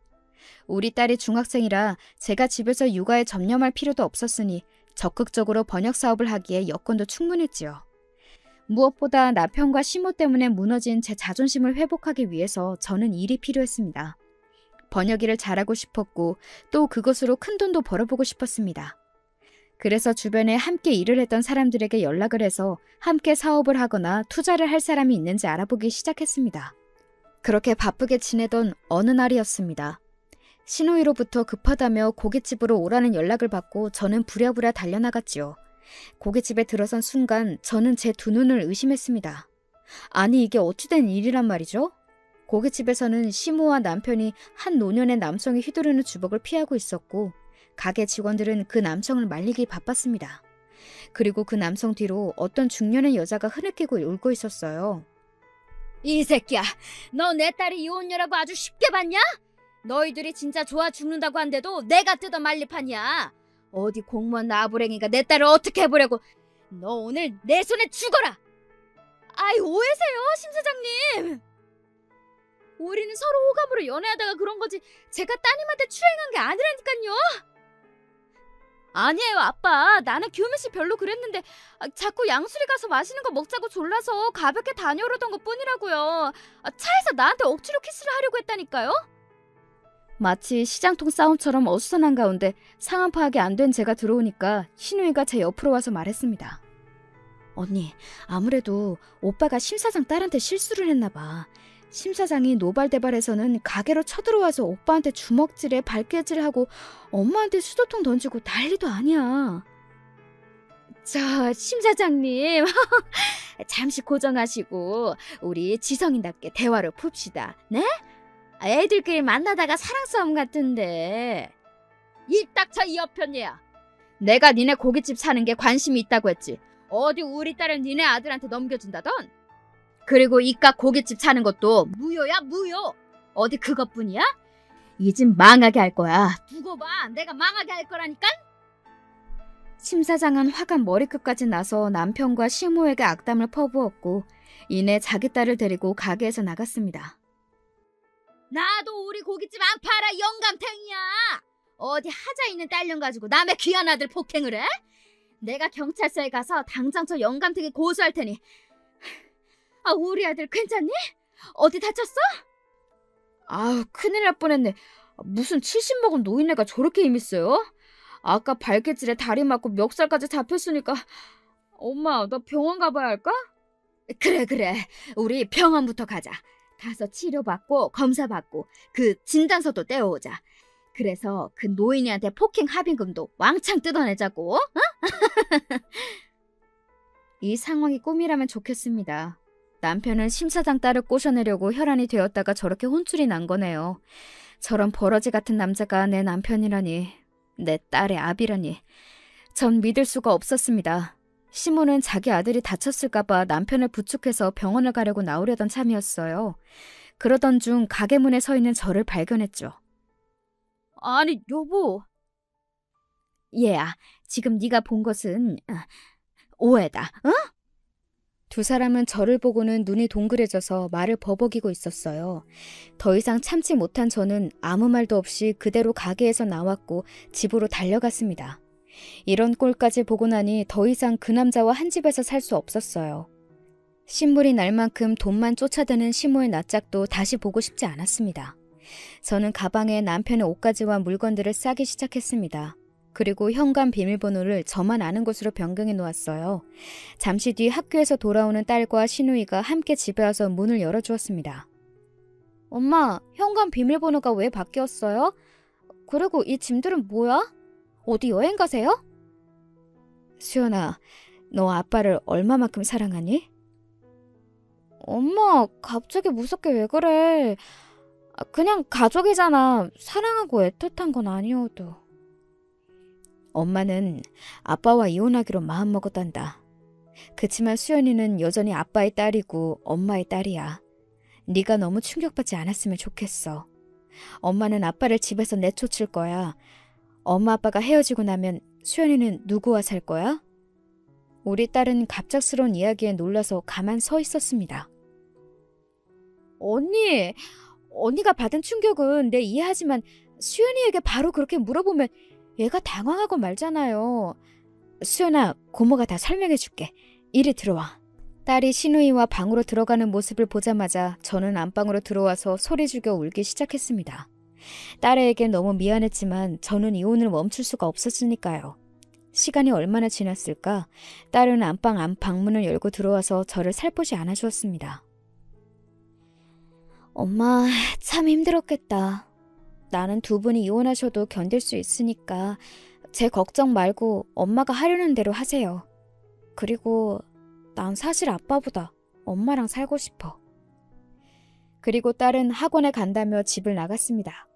우리 딸이 중학생이라 제가 집에서 육아에 전념할 필요도 없었으니 적극적으로 번역 사업을 하기에 여건도 충분했지요. 무엇보다 남편과 시모 때문에 무너진 제 자존심을 회복하기 위해서 저는 일이 필요했습니다. 번역 일을 잘하고 싶었고 또 그것으로 큰돈도 벌어보고 싶었습니다. 그래서 주변에 함께 일을 했던 사람들에게 연락을 해서 함께 사업을 하거나 투자를 할 사람이 있는지 알아보기 시작했습니다. 그렇게 바쁘게 지내던 어느 날이었습니다. 신우이로부터 급하다며 고깃집으로 오라는 연락을 받고 저는 부랴부랴 달려나갔지요. 고깃집에 들어선 순간 저는 제 두 눈을 의심했습니다. 아니 이게 어찌된 일이란 말이죠? 고깃집에서는 시모와 남편이 한 노년의 남성이 휘두르는 주먹을 피하고 있었고 가게 직원들은 그 남성을 말리기 바빴습니다. 그리고 그 남성 뒤로 어떤 중년의 여자가 흐느끼고 울고 있었어요. 이 새끼야, 너 내 딸이 이혼녀라고 아주 쉽게 봤냐? 너희들이 진짜 좋아 죽는다고 한데도 내가 뜯어 말릴 판이야. 어디 공무원 나부랭이가 내 딸을 어떻게 해보려고. 너 오늘 내 손에 죽어라. 아이, 오해세요, 심 사장님. 우리는 서로 호감으로 연애하다가 그런 거지 제가 따님한테 추행한 게 아니라니까요. 아니에요, 아빠. 나는 규민씨 별로 그랬는데 자꾸 양수리 가서 마시는 거 먹자고 졸라서 가볍게 다녀오던 것뿐이라고요. 차에서 나한테 억지로 키스를 하려고 했다니까요. 마치 시장통 싸움처럼 어수선한 가운데 상황 파악이 안 된 제가 들어오니까 신우이가 제 옆으로 와서 말했습니다. 언니, 아무래도 오빠가 심 사장 딸한테 실수를 했나 봐. 심 사장이 노발대발해서는 가게로 쳐들어와서 오빠한테 주먹질에 발길질하고 엄마한테 수도통 던지고 난리도 아니야. 저 심 사장님 잠시 고정하시고 우리 지성인답게 대화를 풉시다. 네? 애들끼리 만나다가 사랑 싸움 같은데. 입 닥쳐, 이 여편이야. 내가 니네 고깃집 사는 게 관심이 있다고 했지. 어디 우리 딸을 니네 아들한테 넘겨준다던. 그리고 이깟 고깃집 사는 것도 무효야, 무효. 어디 그것뿐이야? 이 집 망하게 할 거야. 두고 봐, 내가 망하게 할 거라니까. 심 사장은 화가 머리끝까지 나서 남편과 시모에게 악담을 퍼부었고 이내 자기 딸을 데리고 가게에서 나갔습니다. 나도 우리 고깃집 안 팔아, 영감탱이야. 어디 하자 있는 딸년 가지고 남의 귀한 아들 폭행을 해? 내가 경찰서에 가서 당장 저 영감탱이 고소할 테니. 우리 아들 괜찮니? 어디 다쳤어? 아우, 큰일 날 뻔했네. 무슨 70 먹은 노인네가 저렇게 힘있어요? 아까 발길질에 다리 맞고 멱살까지 잡혔으니까. 엄마, 나 병원 가봐야 할까? 그래. 우리 병원부터 가자. 가서 치료받고 검사받고 그 진단서도 떼어오자. 그래서 그 노인이한테 폭행 합의금도 왕창 뜯어내자고. 어? 이 상황이 꿈이라면 좋겠습니다. 남편은 심 사장 딸을 꼬셔내려고 혈안이 되었다가 저렇게 혼쭐이 난 거네요. 저런 버러지 같은 남자가 내 남편이라니, 내 딸의 아비라니. 전 믿을 수가 없었습니다. 시모는 자기 아들이 다쳤을까봐 남편을 부축해서 병원을 가려고 나오려던 참이었어요. 그러던 중 가게 문에 서 있는 저를 발견했죠. 아니, 여보. 얘야, 지금 네가 본 것은 오해다, 응? 두 사람은 저를 보고는 눈이 동그래져서 말을 버벅이고 있었어요. 더 이상 참지 못한 저는 아무 말도 없이 그대로 가게에서 나왔고 집으로 달려갔습니다. 이런 꼴까지 보고 나니 더 이상 그 남자와 한 집에서 살 수 없었어요. 신물이 날 만큼 돈만 쫓아드는 시모의 낯짝도 다시 보고 싶지 않았습니다. 저는 가방에 남편의 옷가지와 물건들을 싸기 시작했습니다. 그리고 현관 비밀번호를 저만 아는 곳으로 변경해 놓았어요. 잠시 뒤 학교에서 돌아오는 딸과 시누이가 함께 집에 와서 문을 열어주었습니다. 엄마, 현관 비밀번호가 왜 바뀌었어요? 그리고 이 짐들은 뭐야? 어디 여행 가세요? 수연아, 너 아빠를 얼마만큼 사랑하니? 엄마, 갑자기 무섭게 왜 그래? 그냥 가족이잖아. 사랑하고 애틋한 건 아니어도. 엄마는 아빠와 이혼하기로 마음먹었단다. 그치만 수연이는 여전히 아빠의 딸이고 엄마의 딸이야. 네가 너무 충격받지 않았으면 좋겠어. 엄마는 아빠를 집에서 내쫓을 거야. 엄마 아빠가 헤어지고 나면 수연이는 누구와 살 거야? 우리 딸은 갑작스러운 이야기에 놀라서 가만 서 있었습니다. 언니가 받은 충격은 내 이해하지만 수연이에게 바로 그렇게 물어보면 얘가 당황하고 말잖아요. 수연아, 고모가 다 설명해줄게. 이리 들어와. 딸이 시누이와 방으로 들어가는 모습을 보자마자 저는 안방으로 들어와서 소리 죽여 울기 시작했습니다. 딸에게 너무 미안했지만 저는 이혼을 멈출 수가 없었으니까요. 시간이 얼마나 지났을까? 딸은 안방 방문을 열고 들어와서 저를 살포시 안아주었습니다. 엄마, 참 힘들었겠다. 나는 두 분이 이혼하셔도 견딜 수 있으니까 제 걱정 말고 엄마가 하려는 대로 하세요. 그리고 난 사실 아빠보다 엄마랑 살고 싶어. 그리고 딸은 학원에 간다며 집을 나갔습니다.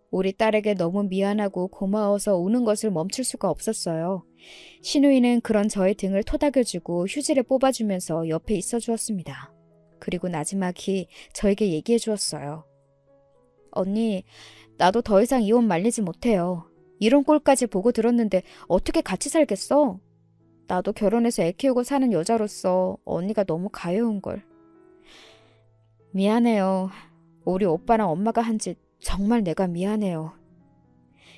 우리 딸에게 너무 미안하고 고마워서 우는 것을 멈출 수가 없었어요. 시누이는 그런 저의 등을 토닥여주고 휴지를 뽑아주면서 옆에 있어 주었습니다. 그리고 나지막히 저에게 얘기해 주었어요. 언니, 나도 더 이상 이혼 말리지 못해요. 이런 꼴까지 보고 들었는데 어떻게 같이 살겠어? 나도 결혼해서 애 키우고 사는 여자로서 언니가 너무 가여운걸. 미안해요. 우리 오빠랑 엄마가 한 짓 정말 내가 미안해요.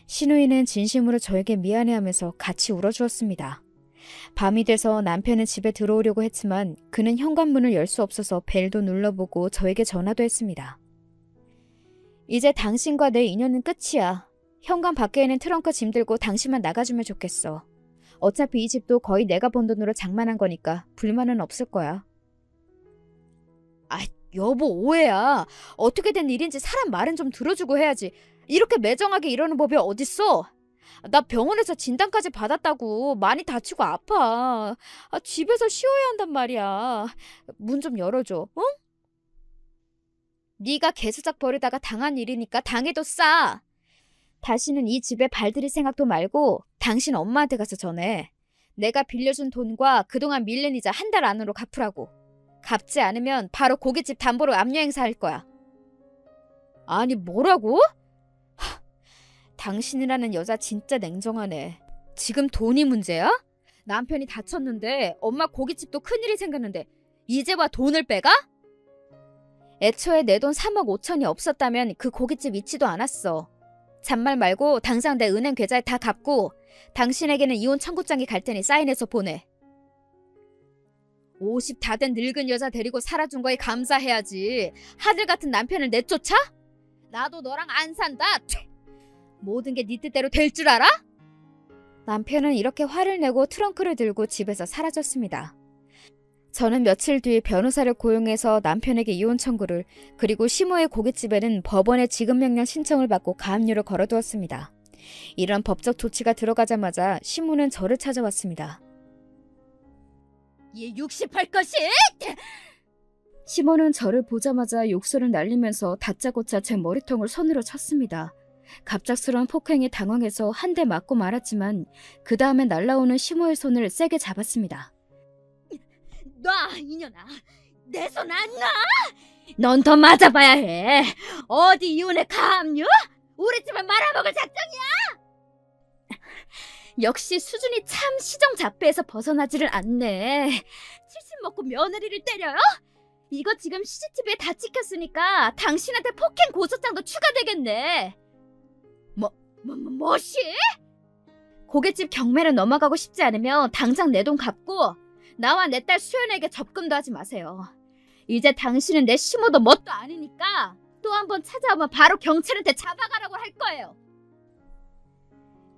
시누이는 진심으로 저에게 미안해하면서 같이 울어주었습니다. 밤이 돼서 남편은 집에 들어오려고 했지만 그는 현관문을 열 수 없어서 벨도 눌러보고 저에게 전화도 했습니다. 이제 당신과 내 인연은 끝이야. 현관 밖에 있는 트렁크 짐 들고 당신만 나가주면 좋겠어. 어차피 이 집도 거의 내가 번 돈으로 장만한 거니까 불만은 없을 거야. 아, 여보 오해야. 어떻게 된 일인지 사람 말은 좀 들어주고 해야지. 이렇게 매정하게 이러는 법이 어딨어? 나 병원에서 진단까지 받았다고. 많이 다치고 아파. 집에서 쉬어야 한단 말이야. 문 좀 열어줘. 응? 네가 개수작 버리다가 당한 일이니까 당해도 싸. 다시는 이 집에 발들일 생각도 말고 당신 엄마한테 가서 전해. 내가 빌려준 돈과 그동안 밀린 이자 한 달 안으로 갚으라고. 갚지 않으면 바로 고깃집 담보로 압류 행사할 거야. 아니 뭐라고? 당신이라는 여자 진짜 냉정하네. 지금 돈이 문제야? 남편이 다쳤는데 엄마 고깃집도 큰일이 생겼는데 이제 와 돈을 빼가? 애초에 내 돈 3억 5천이 없었다면 그 고깃집 있지도 않았어. 잔말 말고 당장 내 은행 계좌에 다 갚고 당신에게는 이혼 청구장이 갈 테니 사인해서 보내. 50 다 된 늙은 여자 데리고 살아준 거에 감사해야지. 하늘 같은 남편을 내쫓아? 나도 너랑 안 산다. 모든 게 네 뜻대로 될 줄 알아? 남편은 이렇게 화를 내고 트렁크를 들고 집에서 사라졌습니다. 저는 며칠 뒤 변호사를 고용해서 남편에게 이혼 청구를, 그리고 시모의 고깃집에는 법원에 지급명령 신청을 받고 가압류를 걸어두었습니다. 이런 법적 조치가 들어가자마자 시모는 저를 찾아왔습니다. 얘 68 것이! 시모는 저를 보자마자 욕설을 날리면서 다짜고짜 제 머리통을 손으로 쳤습니다. 갑작스러운 폭행에 당황해서 한 대 맞고 말았지만 그 다음에 날라오는 시모의 손을 세게 잡았습니다. 놔, 이년아. 내 손 안 놔! 넌 더 맞아봐야 해. 어디 이혼에 가압류? 우리 집을 말아먹을 작정이야! 역시 수준이 참 시정잡배에서 벗어나지를 않네. 70 먹고 며느리를 때려요? 이거 지금 CCTV에 다 찍혔으니까 당신한테 폭행 고소장도 추가되겠네. 뭐시? 고깃집 경매를 넘어가고 싶지 않으면 당장 내 돈 갚고 나와 내 딸 수연에게 접근도 하지 마세요. 이제 당신은 내 시모도 뭣도 아니니까 또 한 번 찾아오면 바로 경찰한테 잡아가라고 할 거예요.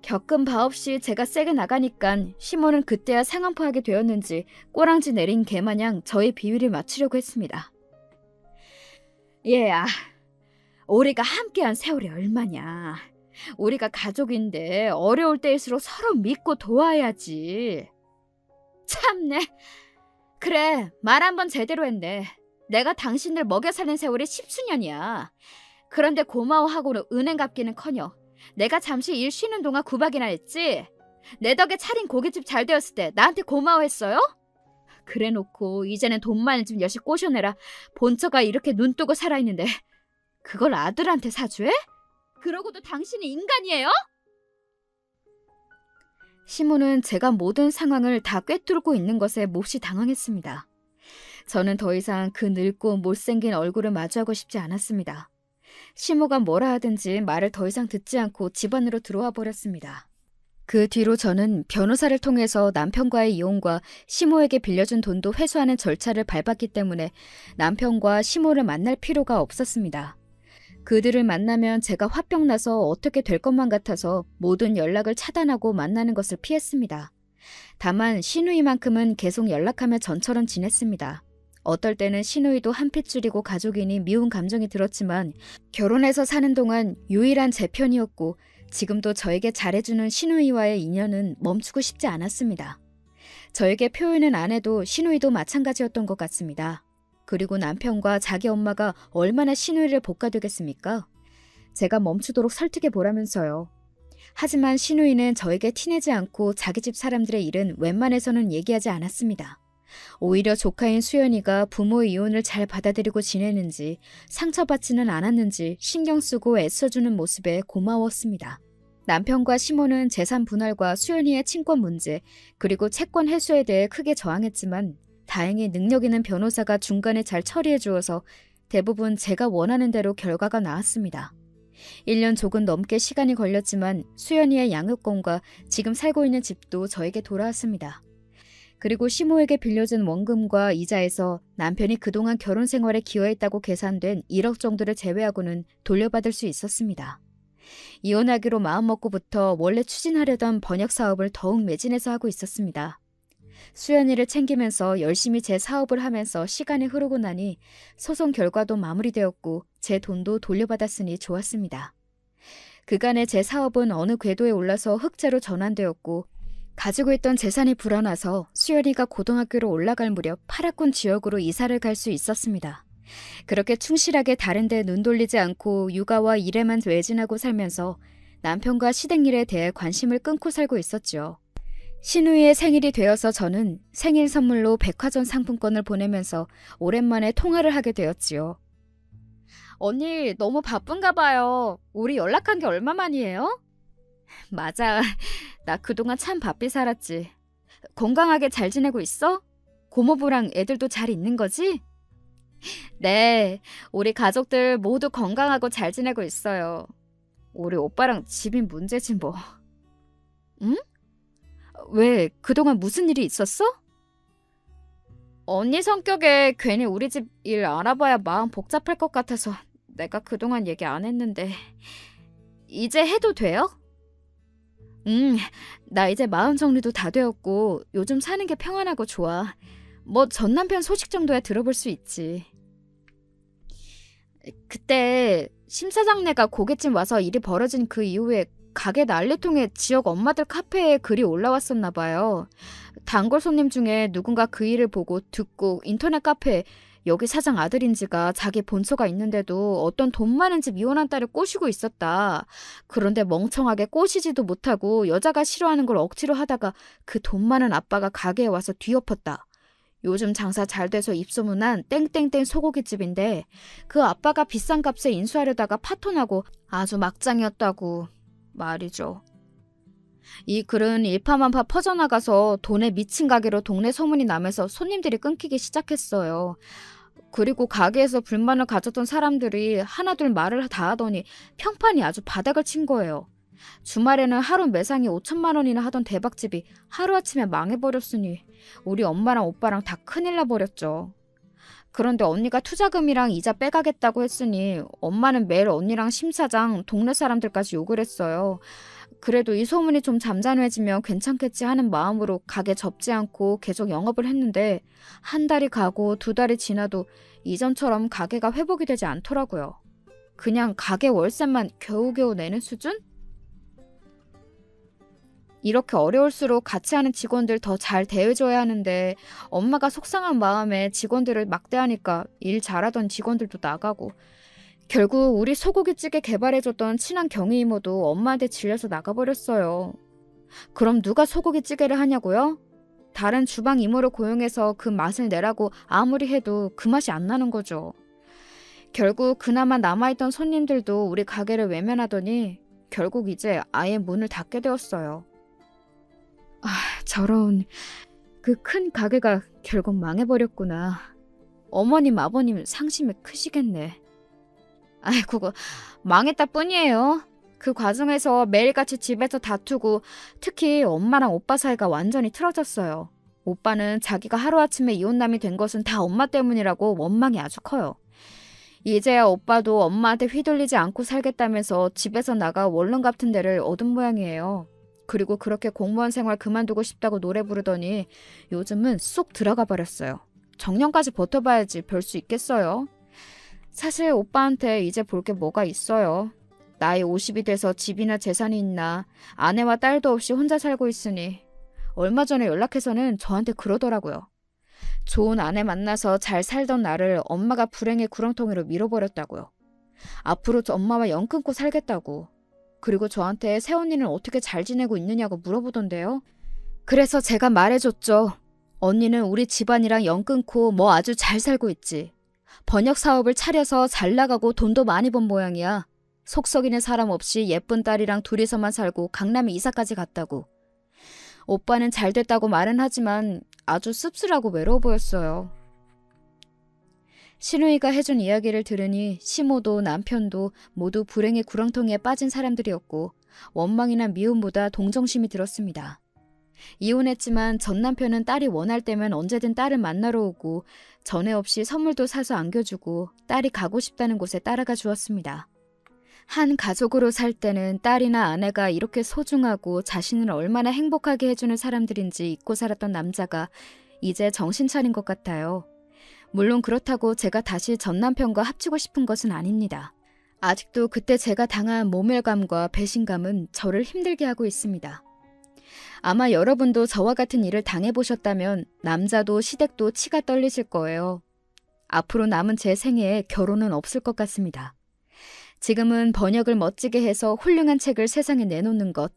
겪은 바 없이 제가 세게 나가니깐 시모는 그때야 상한 파하게 되었는지 꼬랑지 내린 개마냥 저의 비위를 맞추려고 했습니다. 얘야, 우리가 함께한 세월이 얼마냐. 우리가 가족인데 어려울 때일수록 서로 믿고 도와야지. 참네. 그래, 말 한번 제대로 했네. 내가 당신들 먹여 살린 세월이 10수년이야. 그런데 고마워하고는 은행 갚기는커녕 내가 잠시 일 쉬는 동안 구박이나 했지? 내 덕에 차린 고깃집 잘 되었을 때 나한테 고마워했어요? 그래놓고 이제는 돈 많은 집 여식 꼬셔내라 본처가 이렇게 눈 뜨고 살아있는데 그걸 아들한테 사주해? 그러고도 당신이 인간이에요? 시모는 제가 모든 상황을 다 꿰뚫고 있는 것에 몹시 당황했습니다. 저는 더 이상 그 늙고 못생긴 얼굴을 마주하고 싶지 않았습니다. 시모가 뭐라 하든지 말을 더 이상 듣지 않고 집 안으로 들어와 버렸습니다. 그 뒤로 저는 변호사를 통해서 남편과의 이혼과 시모에게 빌려준 돈도 회수하는 절차를 밟았기 때문에 남편과 시모를 만날 필요가 없었습니다. 그들을 만나면 제가 화병나서 어떻게 될 것만 같아서 모든 연락을 차단하고 만나는 것을 피했습니다. 다만 시누이만큼은 계속 연락하며 전처럼 지냈습니다. 어떨 때는 시누이도 한 핏줄이고 가족이니 미운 감정이 들었지만 결혼해서 사는 동안 유일한 제 편이었고 지금도 저에게 잘해주는 시누이와의 인연은 멈추고 싶지 않았습니다. 저에게 표현은 안 해도 시누이도 마찬가지였던 것 같습니다. 그리고 남편과 자기 엄마가 얼마나 시누이를 볶아되겠습니까? 제가 멈추도록 설득해보라면서요. 하지만 시누이는 저에게 티내지 않고 자기 집 사람들의 일은 웬만해서는 얘기하지 않았습니다. 오히려 조카인 수연이가 부모의 이혼을 잘 받아들이고 지내는지 상처받지는 않았는지 신경 쓰고 애써주는 모습에 고마웠습니다. 남편과 시모는 재산 분할과 수연이의 친권 문제 그리고 채권 회수에 대해 크게 저항했지만 다행히 능력 있는 변호사가 중간에 잘 처리해 주어서 대부분 제가 원하는 대로 결과가 나왔습니다. 1년 조금 넘게 시간이 걸렸지만 수연이의 양육권과 지금 살고 있는 집도 저에게 돌아왔습니다. 그리고 시모에게 빌려준 원금과 이자에서 남편이 그동안 결혼 생활에 기여했다고 계산된 1억 정도를 제외하고는 돌려받을 수 있었습니다. 이혼하기로 마음먹고부터 원래 추진하려던 번역 사업을 더욱 매진해서 하고 있었습니다. 수연이를 챙기면서 열심히 제 사업을 하면서 시간이 흐르고 나니 소송 결과도 마무리되었고 제 돈도 돌려받았으니 좋았습니다. 그간의 제 사업은 어느 궤도에 올라서 흑자로 전환되었고 가지고 있던 재산이 불어나서 수연이가 고등학교로 올라갈 무렵 파라군 지역으로 이사를 갈 수 있었습니다. 그렇게 충실하게 다른 데 눈 돌리지 않고 육아와 일에만 외진하고 살면서 남편과 시댁일에 대해 관심을 끊고 살고 있었죠. 시누이의 생일이 되어서 저는 생일 선물로 백화점 상품권을 보내면서 오랜만에 통화를 하게 되었지요. 언니 너무 바쁜가 봐요. 우리 연락한 게 얼마 만이에요? 맞아. 나 그동안 참 바삐 살았지. 건강하게 잘 지내고 있어? 고모부랑 애들도 잘 있는 거지? 네, 우리 가족들 모두 건강하고 잘 지내고 있어요. 우리 오빠랑 집이 문제지 뭐. 응? 왜, 그동안 무슨 일이 있었어? 언니 성격에 괜히 우리 집 일 알아봐야 마음 복잡할 것 같아서 내가 그동안 얘기 안 했는데 이제 해도 돼요? 나 이제 마음 정리도 다 되었고 요즘 사는 게 평안하고 좋아. 뭐 전 남편 소식 정도야 들어볼 수 있지. 그때 심 사장네가 고깃집 와서 일이 벌어진 그 이후에 가게 난리통에 지역 엄마들 카페에 글이 올라왔었나 봐요. 단골 손님 중에 누군가 그 일을 보고 듣고 인터넷 카페에 여기 사장 아들인지가 자기 본처가 있는데도 어떤 돈 많은 집 이혼한 딸을 꼬시고 있었다. 그런데 멍청하게 꼬시지도 못하고 여자가 싫어하는 걸 억지로 하다가 그 돈 많은 아빠가 가게에 와서 뒤엎었다. 요즘 장사 잘 돼서 입소문난 땡땡땡 소고기집인데 그 아빠가 비싼 값에 인수하려다가 파토나고 아주 막장이었다고 말이죠. 이 글은 일파만파 퍼져나가서 돈에 미친 가게로 동네 소문이 나면서 손님들이 끊기기 시작했어요. 그리고 가게에서 불만을 가졌던 사람들이 하나둘 말을 다 하더니 평판이 아주 바닥을 친 거예요. 주말에는 하루 매상이 5천만 원이나 하던 대박집이 하루아침에 망해버렸으니 우리 엄마랑 오빠랑 다 큰일 나버렸죠. 그런데 언니가 투자금이랑 이자 빼가겠다고 했으니 엄마는 매일 언니랑 심 사장, 동네 사람들까지 욕을 했어요. 그래도 이 소문이 좀 잠잠해지면 괜찮겠지 하는 마음으로 가게 접지 않고 계속 영업을 했는데 한 달이 가고 두 달이 지나도 이전처럼 가게가 회복이 되지 않더라고요. 그냥 가게 월세만 겨우겨우 내는 수준? 이렇게 어려울수록 같이 하는 직원들 더 잘 대해줘야 하는데 엄마가 속상한 마음에 직원들을 막대하니까 일 잘하던 직원들도 나가고 결국 우리 소고기찌개 개발해줬던 친한 경희 이모도 엄마한테 질려서 나가버렸어요. 그럼 누가 소고기찌개를 하냐고요? 다른 주방 이모를 고용해서 그 맛을 내라고 아무리 해도 그 맛이 안 나는 거죠. 결국 그나마 남아있던 손님들도 우리 가게를 외면하더니 결국 이제 아예 문을 닫게 되었어요. 아, 저런 그 큰 가게가 결국 망해버렸구나. 어머님 아버님 상심이 크시겠네. 아이고 망했다 뿐이에요. 그 과정에서 매일같이 집에서 다투고 특히 엄마랑 오빠 사이가 완전히 틀어졌어요. 오빠는 자기가 하루아침에 이혼남이 된 것은 다 엄마 때문이라고 원망이 아주 커요. 이제야 오빠도 엄마한테 휘둘리지 않고 살겠다면서 집에서 나가 원룸 같은 데를 얻은 모양이에요. 그리고 그렇게 공무원 생활 그만두고 싶다고 노래 부르더니 요즘은 쏙 들어가 버렸어요. 정년까지 버텨봐야지 별 수 있겠어요. 사실 오빠한테 이제 볼 게 뭐가 있어요. 나이 50이 돼서 집이나 재산이 있나 아내와 딸도 없이 혼자 살고 있으니 얼마 전에 연락해서는 저한테 그러더라고요. 좋은 아내 만나서 잘 살던 나를 엄마가 불행의 구렁텅이로 밀어버렸다고요. 앞으로 저 엄마와 연 끊고 살겠다고. 그리고 저한테 새언니는 어떻게 잘 지내고 있느냐고 물어보던데요. 그래서 제가 말해줬죠. 언니는 우리 집안이랑 연 끊고 뭐 아주 잘 살고 있지. 번역 사업을 차려서 잘 나가고 돈도 많이 번 모양이야. 속 썩이는 사람 없이 예쁜 딸이랑 둘이서만 살고 강남에 이사까지 갔다고. 오빠는 잘 됐다고 말은 하지만 아주 씁쓸하고 외로워 보였어요. 신우이가 해준 이야기를 들으니 시모도 남편도 모두 불행의 구렁텅이에 빠진 사람들이었고 원망이나 미움보다 동정심이 들었습니다. 이혼했지만 전 남편은 딸이 원할 때면 언제든 딸을 만나러 오고 전에 없이 선물도 사서 안겨주고 딸이 가고 싶다는 곳에 따라가 주었습니다. 한 가족으로 살 때는 딸이나 아내가 이렇게 소중하고 자신을 얼마나 행복하게 해주는 사람들인지 잊고 살았던 남자가 이제 정신 차린 것 같아요. 물론 그렇다고 제가 다시 전 남편과 합치고 싶은 것은 아닙니다. 아직도 그때 제가 당한 모멸감과 배신감은 저를 힘들게 하고 있습니다. 아마 여러분도 저와 같은 일을 당해보셨다면 남자도 시댁도 치가 떨리실 거예요. 앞으로 남은 제 생애에 결혼은 없을 것 같습니다. 지금은 번역을 멋지게 해서 훌륭한 책을 세상에 내놓는 것,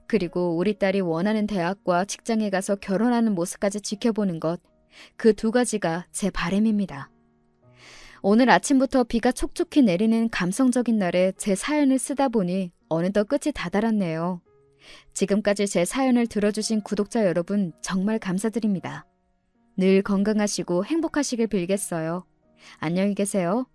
그리고 우리 딸이 원하는 대학과 직장에 가서 결혼하는 모습까지 지켜보는 것, 그 두 가지가 제 바람입니다. 오늘 아침부터 비가 촉촉히 내리는 감성적인 날에 제 사연을 쓰다 보니 어느덧 끝이 다다랐네요. 지금까지 제 사연을 들어주신 구독자 여러분 정말 감사드립니다. 늘 건강하시고 행복하시길 빌겠어요. 안녕히 계세요.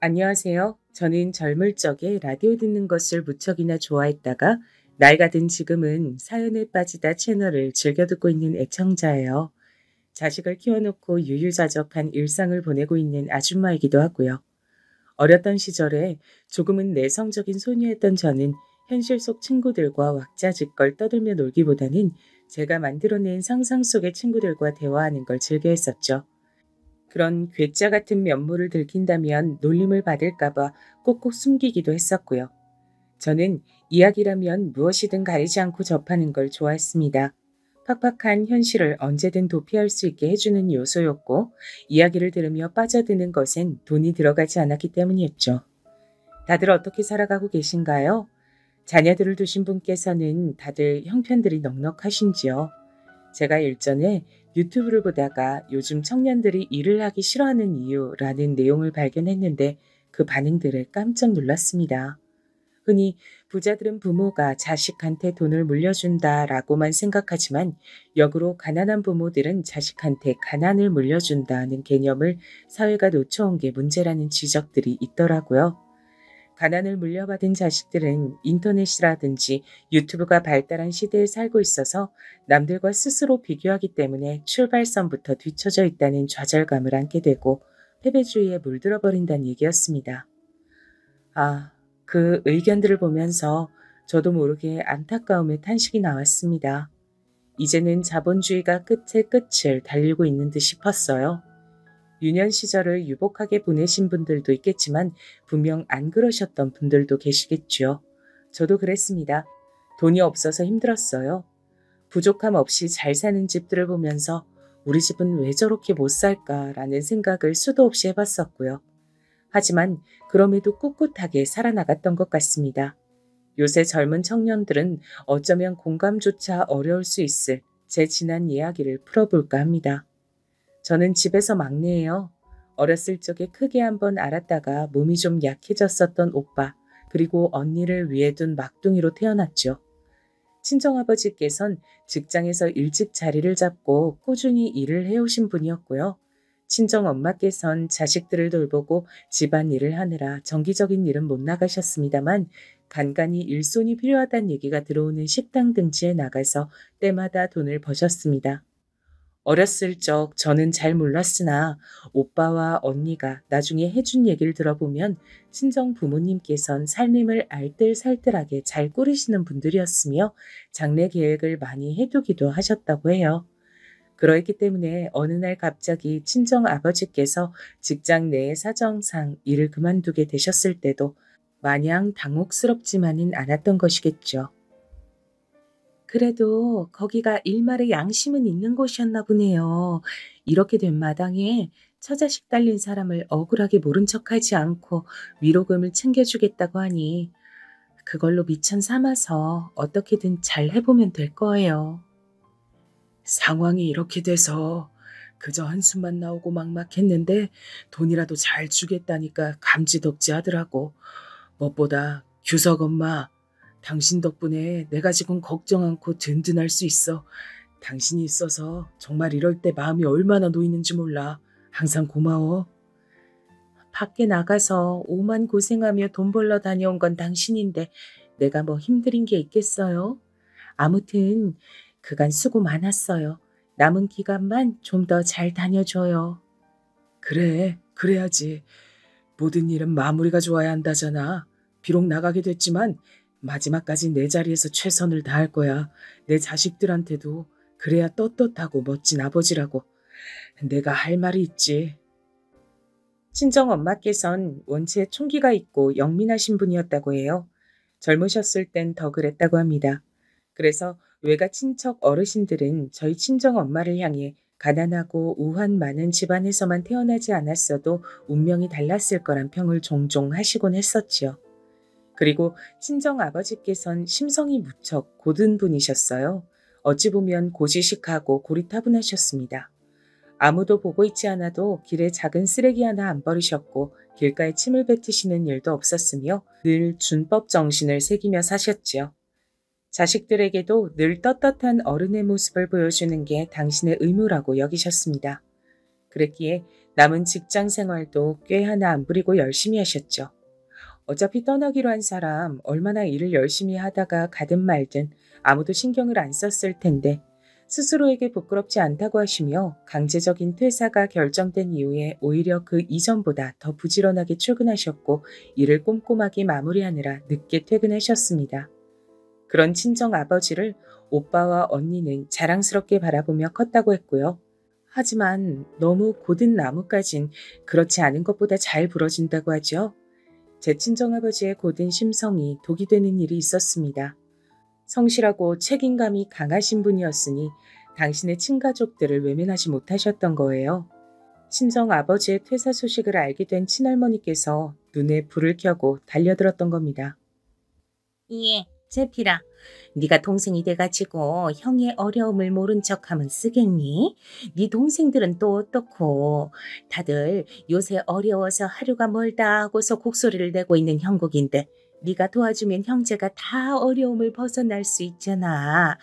안녕하세요. 저는 젊을 적에 라디오 듣는 것을 무척이나 좋아했다가 나이가 든 지금은 사연에 빠지다 채널을 즐겨 듣고 있는 애청자예요. 자식을 키워놓고 유유자적한 일상을 보내고 있는 아줌마이기도 하고요. 어렸던 시절에 조금은 내성적인 소녀였던 저는 현실 속 친구들과 왁자지껄 떠들며 놀기보다는 제가 만들어낸 상상 속의 친구들과 대화하는 걸 즐겨 했었죠. 그런 괴짜 같은 면모를 들킨다면 놀림을 받을까봐 꼭꼭 숨기기도 했었고요. 저는 이야기라면 무엇이든 가리지 않고 접하는 걸 좋아했습니다. 팍팍한 현실을 언제든 도피할 수 있게 해주는 요소였고 이야기를 들으며 빠져드는 것엔 돈이 들어가지 않았기 때문이었죠. 다들 어떻게 살아가고 계신가요? 자녀들을 두신 분께서는 다들 형편들이 넉넉하신지요? 제가 일전에 유튜브를 보다가 요즘 청년들이 일을 하기 싫어하는 이유라는 내용을 발견했는데 그 반응들에 깜짝 놀랐습니다. 흔히 부자들은 부모가 자식한테 돈을 물려준다라고만 생각하지만 역으로 가난한 부모들은 자식한테 가난을 물려준다는 개념을 사회가 놓쳐온 게 문제라는 지적들이 있더라고요. 가난을 물려받은 자식들은 인터넷이라든지 유튜브가 발달한 시대에 살고 있어서 남들과 스스로 비교하기 때문에 출발선부터 뒤처져 있다는 좌절감을 안게 되고 패배주의에 물들어 버린다는 얘기였습니다. 그 의견들을 보면서 저도 모르게 안타까움의 탄식이 나왔습니다. 이제는 자본주의가 끝에 끝을 달리고 있는 듯 싶었어요. 유년 시절을 유복하게 보내신 분들도 있겠지만 분명 안 그러셨던 분들도 계시겠죠. 저도 그랬습니다. 돈이 없어서 힘들었어요. 부족함 없이 잘 사는 집들을 보면서 우리 집은 왜 저렇게 못 살까라는 생각을 수도 없이 해봤었고요. 하지만 그럼에도 꿋꿋하게 살아나갔던 것 같습니다. 요새 젊은 청년들은 어쩌면 공감조차 어려울 수 있을 제 지난 이야기를 풀어볼까 합니다. 저는 집에서 막내예요. 어렸을 적에 크게 한번 알았다가 몸이 좀 약해졌었던 오빠 그리고 언니를 위해 둔 막둥이로 태어났죠. 친정아버지께선 직장에서 일찍 자리를 잡고 꾸준히 일을 해오신 분이었고요. 친정엄마께선 자식들을 돌보고 집안일을 하느라 정기적인 일은 못 나가셨습니다만 간간히 일손이 필요하다는 얘기가 들어오는 식당 등지에 나가서 때마다 돈을 버셨습니다. 어렸을 적 저는 잘 몰랐으나 오빠와 언니가 나중에 해준 얘기를 들어보면 친정 부모님께선 살림을 알뜰살뜰하게 잘 꾸리시는 분들이었으며 장래 계획을 많이 해두기도 하셨다고 해요. 그러했기 때문에 어느 날 갑자기 친정 아버지께서 직장 내 사정상 일을 그만두게 되셨을 때도 마냥 당혹스럽지만은 않았던 것이겠죠. 그래도 거기가 일말의 양심은 있는 곳이었나 보네요. 이렇게 된 마당에 처자식 딸린 사람을 억울하게 모른 척하지 않고 위로금을 챙겨주겠다고 하니 그걸로 미천 삼아서 어떻게든 잘 해보면 될 거예요. 상황이 이렇게 돼서 그저 한숨만 나오고 막막했는데 돈이라도 잘 주겠다니까 감지덕지 하더라고. 무엇보다 규석 엄마, 당신 덕분에 내가 지금 걱정 않고 든든할 수 있어. 당신이 있어서 정말 이럴 때 마음이 얼마나 놓이는지 몰라. 항상 고마워. 밖에 나가서 오만 고생하며 돈 벌러 다녀온 건 당신인데 내가 뭐 힘들인 게 있겠어요? 아무튼 그간 수고 많았어요. 남은 기간만 좀 더 잘 다녀줘요. 그래, 그래야지. 모든 일은 마무리가 좋아야 한다잖아. 비록 나가게 됐지만 마지막까지 내 자리에서 최선을 다할 거야. 내 자식들한테도 그래야 떳떳하고 멋진 아버지라고. 내가 할 말이 있지. 친정 엄마께선 원체 총기가 있고 영민하신 분이었다고 해요. 젊으셨을 땐 더 그랬다고 합니다. 그래서 외가 친척 어르신들은 저희 친정 엄마를 향해 가난하고 우환 많은 집안에서만 태어나지 않았어도 운명이 달랐을 거란 평을 종종 하시곤 했었지요. 그리고 친정 아버지께선 심성이 무척 고든 분이셨어요. 어찌 보면 고지식하고 고리타분하셨습니다. 아무도 보고 있지 않아도 길에 작은 쓰레기 하나 안 버리셨고 길가에 침을 뱉으시는 일도 없었으며 늘 준법 정신을 새기며 사셨지요. 자식들에게도 늘 떳떳한 어른의 모습을 보여주는 게 당신의 의무라고 여기셨습니다. 그랬기에 남은 직장 생활도 꽤 하나 안 부리고 열심히 하셨죠. 어차피 떠나기로 한 사람 얼마나 일을 열심히 하다가 가든 말든 아무도 신경을 안 썼을 텐데 스스로에게 부끄럽지 않다고 하시며 강제적인 퇴사가 결정된 이후에 오히려 그 이전보다 더 부지런하게 출근하셨고 일을 꼼꼼하게 마무리하느라 늦게 퇴근하셨습니다. 그런 친정 아버지를 오빠와 언니는 자랑스럽게 바라보며 컸다고 했고요. 하지만 너무 고든 나무까진 그렇지 않은 것보다 잘 부러진다고 하죠. 제 친정아버지의 고든 심성이 독이 되는 일이 있었습니다. 성실하고 책임감이 강하신 분이었으니 당신의 친가족들을 외면하지 못하셨던 거예요. 친정아버지의 퇴사 소식을 알게 된 친할머니께서 눈에 불을 켜고 달려들었던 겁니다. 예, 제필아. 네가 동생이 돼가지고 형의 어려움을 모른 척하면 쓰겠니? 네 동생들은 또 어떻고? 다들 요새 어려워서 하루가 멀다 하고서 곡소리를 내고 있는 형국인데 네가 도와주면 형제가 다 어려움을 벗어날 수 있잖아.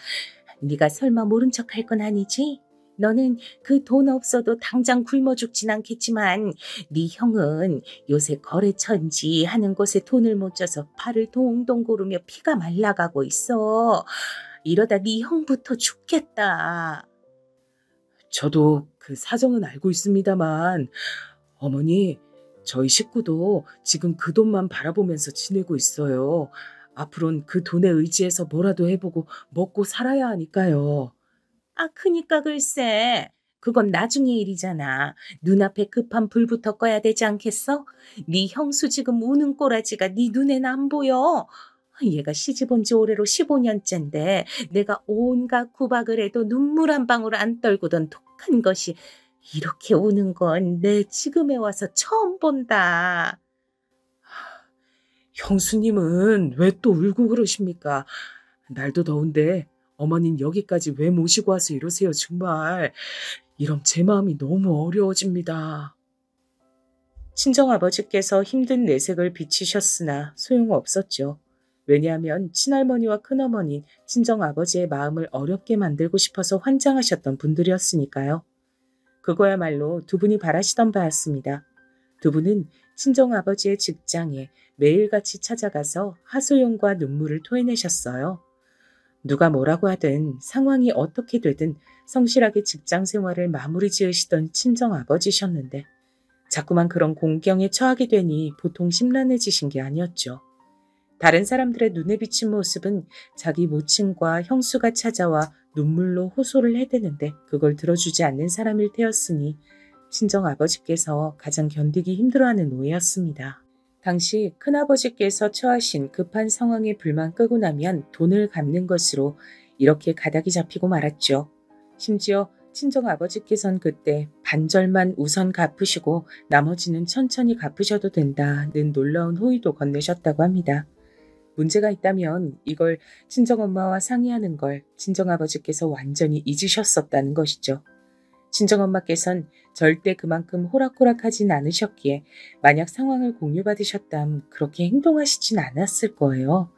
네가 설마 모른 척할 건 아니지? 너는 그 돈 없어도 당장 굶어 죽진 않겠지만 네 형은 요새 거래처인지 하는 곳에 돈을 못 줘서 발을 동동 구르며 피가 말라가고 있어. 이러다 네 형부터 죽겠다. 저도 그 사정은 알고 있습니다만 어머니, 저희 식구도 지금 그 돈만 바라보면서 지내고 있어요. 앞으로는 그 돈에 의지해서 뭐라도 해보고 먹고 살아야 하니까요. 아, 그니까 글쎄. 그건 나중의 일이잖아. 눈앞에 급한 불부터 꺼야 되지 않겠어? 네 형수 지금 우는 꼬라지가 네 눈엔 안 보여. 얘가 시집 온 지 올해로 15년째인데 내가 온갖 구박을 해도 눈물 한 방울 안 떨구던 독한 것이 이렇게 우는 건 내 지금에 와서 처음 본다. 형수님은 왜 또 울고 그러십니까? 날도 더운데 어머님 여기까지 왜 모시고 와서 이러세요, 정말. 이럼 제 마음이 너무 어려워집니다. 친정아버지께서 힘든 내색을 비치셨으나 소용없었죠. 왜냐하면 친할머니와 큰어머니, 친정아버지의 마음을 어렵게 만들고 싶어서 환장하셨던 분들이었으니까요. 그거야말로 두 분이 바라시던 바였습니다. 두 분은 친정아버지의 직장에 매일같이 찾아가서 하소연과 눈물을 토해내셨어요. 누가 뭐라고 하든 상황이 어떻게 되든 성실하게 직장 생활을 마무리 지으시던 친정 아버지셨는데 자꾸만 그런 공경에 처하게 되니 보통 심란해지신 게 아니었죠. 다른 사람들의 눈에 비친 모습은 자기 모친과 형수가 찾아와 눈물로 호소를 해대는데 그걸 들어주지 않는 사람일 테였으니 친정아버지께서 가장 견디기 힘들어하는 노예였습니다. 당시 큰아버지께서 처하신 급한 상황에 불만 끄고 나면 돈을 갚는 것으로 이렇게 가닥이 잡히고 말았죠. 심지어 친정아버지께선 그때 반절만 우선 갚으시고 나머지는 천천히 갚으셔도 된다는 놀라운 호의도 건네셨다고 합니다. 문제가 있다면 이걸 친정엄마와 상의하는 걸 친정아버지께서 완전히 잊으셨었다는 것이죠. 친정엄마께선 절대 그만큼 호락호락하진 않으셨기에 만약 상황을 공유받으셨다면 그렇게 행동하시진 않았을 거예요.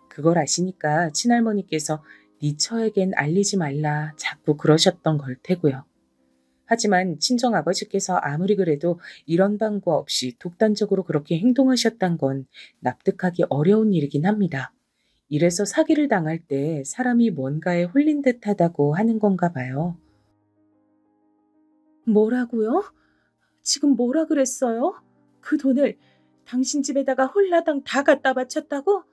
그걸 아시니까 친할머니께서 네 처에겐 알리지 말라 자꾸 그러셨던 걸 테고요. 하지만 친정아버지께서 아무리 그래도 이런 방법 없이 독단적으로 그렇게 행동하셨단 건 납득하기 어려운 일이긴 합니다. 이래서 사기를 당할 때 사람이 뭔가에 홀린 듯하다고 하는 건가 봐요. 뭐라고요? 지금 뭐라 그랬어요? 그 돈을 당신 집에다가 홀라당 다 갖다 바쳤다고?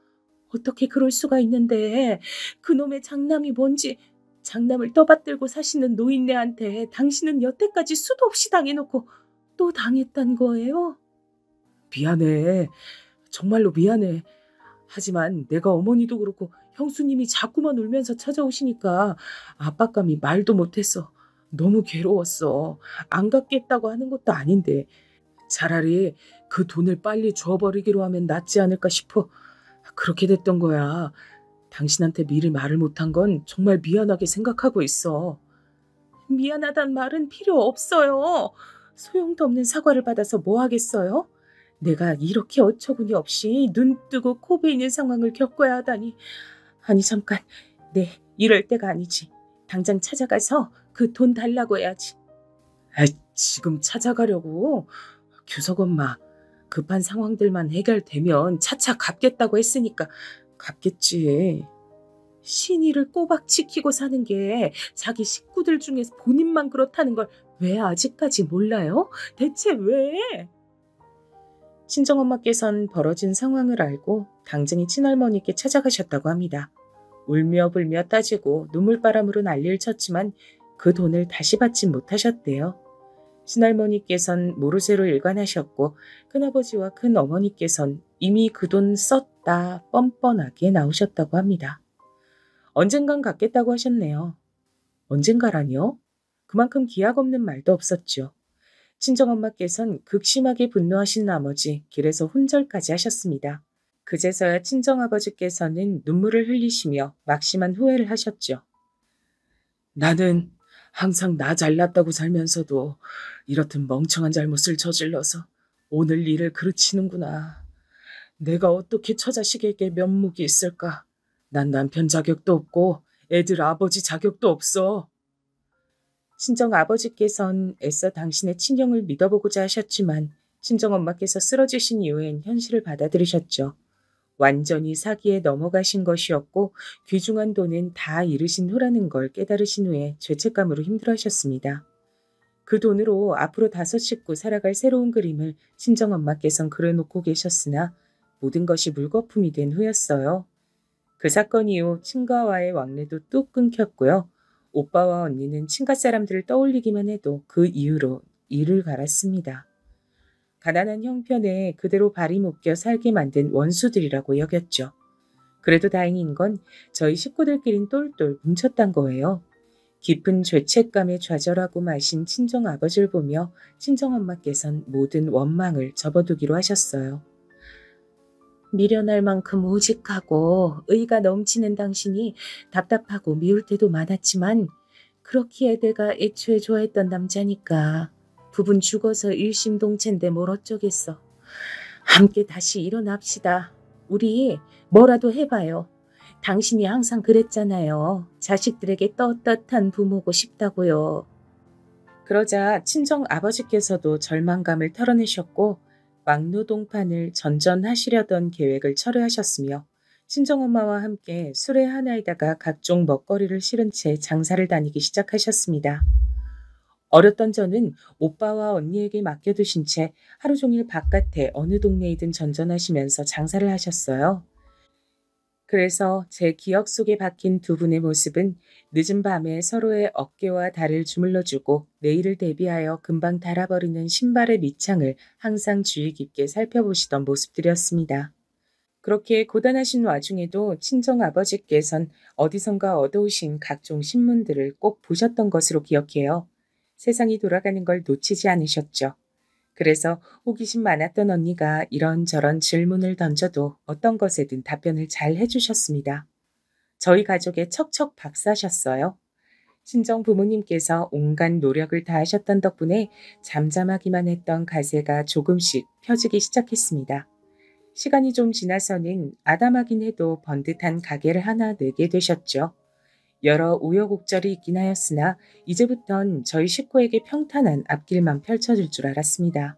어떻게 그럴 수가 있는데 그놈의 장남이 뭔지 장남을 떠받들고 사시는 노인네한테 당신은 여태까지 수도 없이 당해놓고 또 당했단 거예요? 미안해. 정말로 미안해. 하지만 내가 어머니도 그렇고 형수님이 자꾸만 울면서 찾아오시니까 압박감이 말도 못했어. 너무 괴로웠어. 안 갚겠다고 하는 것도 아닌데 차라리 그 돈을 빨리 줘버리기로 하면 낫지 않을까 싶어. 그렇게 됐던 거야. 당신한테 미리 말을 못한 건 정말 미안하게 생각하고 있어. 미안하단 말은 필요 없어요. 소용도 없는 사과를 받아서 뭐 하겠어요? 내가 이렇게 어처구니 없이 눈 뜨고 코 베이는 상황을 겪어야 하다니. 아니 잠깐, 이럴 때가 아니지. 당장 찾아가서 그 돈 달라고 해야지. 지금 찾아가려고? 규석 엄마, 급한 상황들만 해결되면 차차 갚겠다고 했으니까 갚겠지. 신의를 꼬박 지키고 사는 게 자기 식구들 중에서 본인만 그렇다는 걸 왜 아직까지 몰라요? 대체 왜? 친정엄마께선 벌어진 상황을 알고 당장이 친할머니께 찾아가셨다고 합니다. 울며 불며 따지고 눈물바람으로 난리를 쳤지만 그 돈을 다시 받진 못하셨대요. 친할머니께선 모르쇠로 일관하셨고 큰아버지와 큰어머니께선 이미 그 돈 썼다 뻔뻔하게 나오셨다고 합니다. 언젠간 갚겠다고 하셨네요. 언젠가라뇨? 그만큼 기약 없는 말도 없었죠. 친정엄마께선 극심하게 분노하신 나머지 길에서 혼절까지 하셨습니다. 그제서야 친정아버지께서는 눈물을 흘리시며 막심한 후회를 하셨죠. 나는 항상 나 잘났다고 살면서도 이렇듯 멍청한 잘못을 저질러서 오늘 일을 그르치는구나. 내가 어떻게 처자식에게 면목이 있을까? 난 남편 자격도 없고 애들 아버지 자격도 없어. 친정아버지께선 애써 당신의 친형을 믿어보고자 하셨지만 친정엄마께서 쓰러지신 이후엔 현실을 받아들이셨죠. 완전히 사기에 넘어가신 것이었고 귀중한 돈은 다 잃으신 후라는 걸 깨달으신 후에 죄책감으로 힘들어하셨습니다. 그 돈으로 앞으로 5 식구 살아갈 새로운 그림을 친정엄마께선 그려놓고 계셨으나 모든 것이 물거품이 된 후였어요. 그 사건 이후 친가와의 왕래도 뚝 끊겼고요. 오빠와 언니는 친가 사람들을 떠올리기만 해도 그 이후로 이를 갈았습니다. 가난한 형편에 그대로 발이 묶여 살게 만든 원수들이라고 여겼죠. 그래도 다행인 건 저희 식구들끼린 똘똘 뭉쳤단 거예요. 깊은 죄책감에 좌절하고 마신 친정아버지를 보며 친정엄마께선 모든 원망을 접어두기로 하셨어요. 미련할 만큼 우직하고 의가 넘치는 당신이 답답하고 미울 때도 많았지만 그렇기에 내가 애초에 좋아했던 남자니까 부분 죽어서 일심동체인데 뭘 어쩌겠어. 함께 다시 일어납시다. 우리 뭐라도 해봐요. 당신이 항상 그랬잖아요. 자식들에게 떳떳한 부모고 싶다고요. 그러자 친정 아버지께서도 절망감을 털어내셨고 막노동판을 전전하시려던 계획을 철회하셨으며 친정엄마와 함께 수레 하나에다가 각종 먹거리를 실은 채 장사를 다니기 시작하셨습니다. 어렸던 저는 오빠와 언니에게 맡겨두신 채 하루 종일 바깥에 어느 동네이든 전전하시면서 장사를 하셨어요. 그래서 제 기억 속에 박힌 두 분의 모습은 늦은 밤에 서로의 어깨와 다리를 주물러주고 내일을 대비하여 금방 닳아버리는 신발의 밑창을 항상 주의 깊게 살펴보시던 모습들이었습니다. 그렇게 고단하신 와중에도 친정아버지께선 어디선가 얻어오신 각종 신문들을 꼭 보셨던 것으로 기억해요. 세상이 돌아가는 걸 놓치지 않으셨죠. 그래서 호기심 많았던 언니가 이런저런 질문을 던져도 어떤 것에든 답변을 잘 해주셨습니다. 저희 가족의 척척 박사셨어요. 친정 부모님께서 온갖 노력을 다하셨던 덕분에 잠잠하기만 했던 가세가 조금씩 펴지기 시작했습니다. 시간이 좀 지나서는 아담하긴 해도 번듯한 가게를 하나 내게 되셨죠. 여러 우여곡절이 있긴 하였으나 이제부턴 저희 식구에게 평탄한 앞길만 펼쳐질 줄 알았습니다.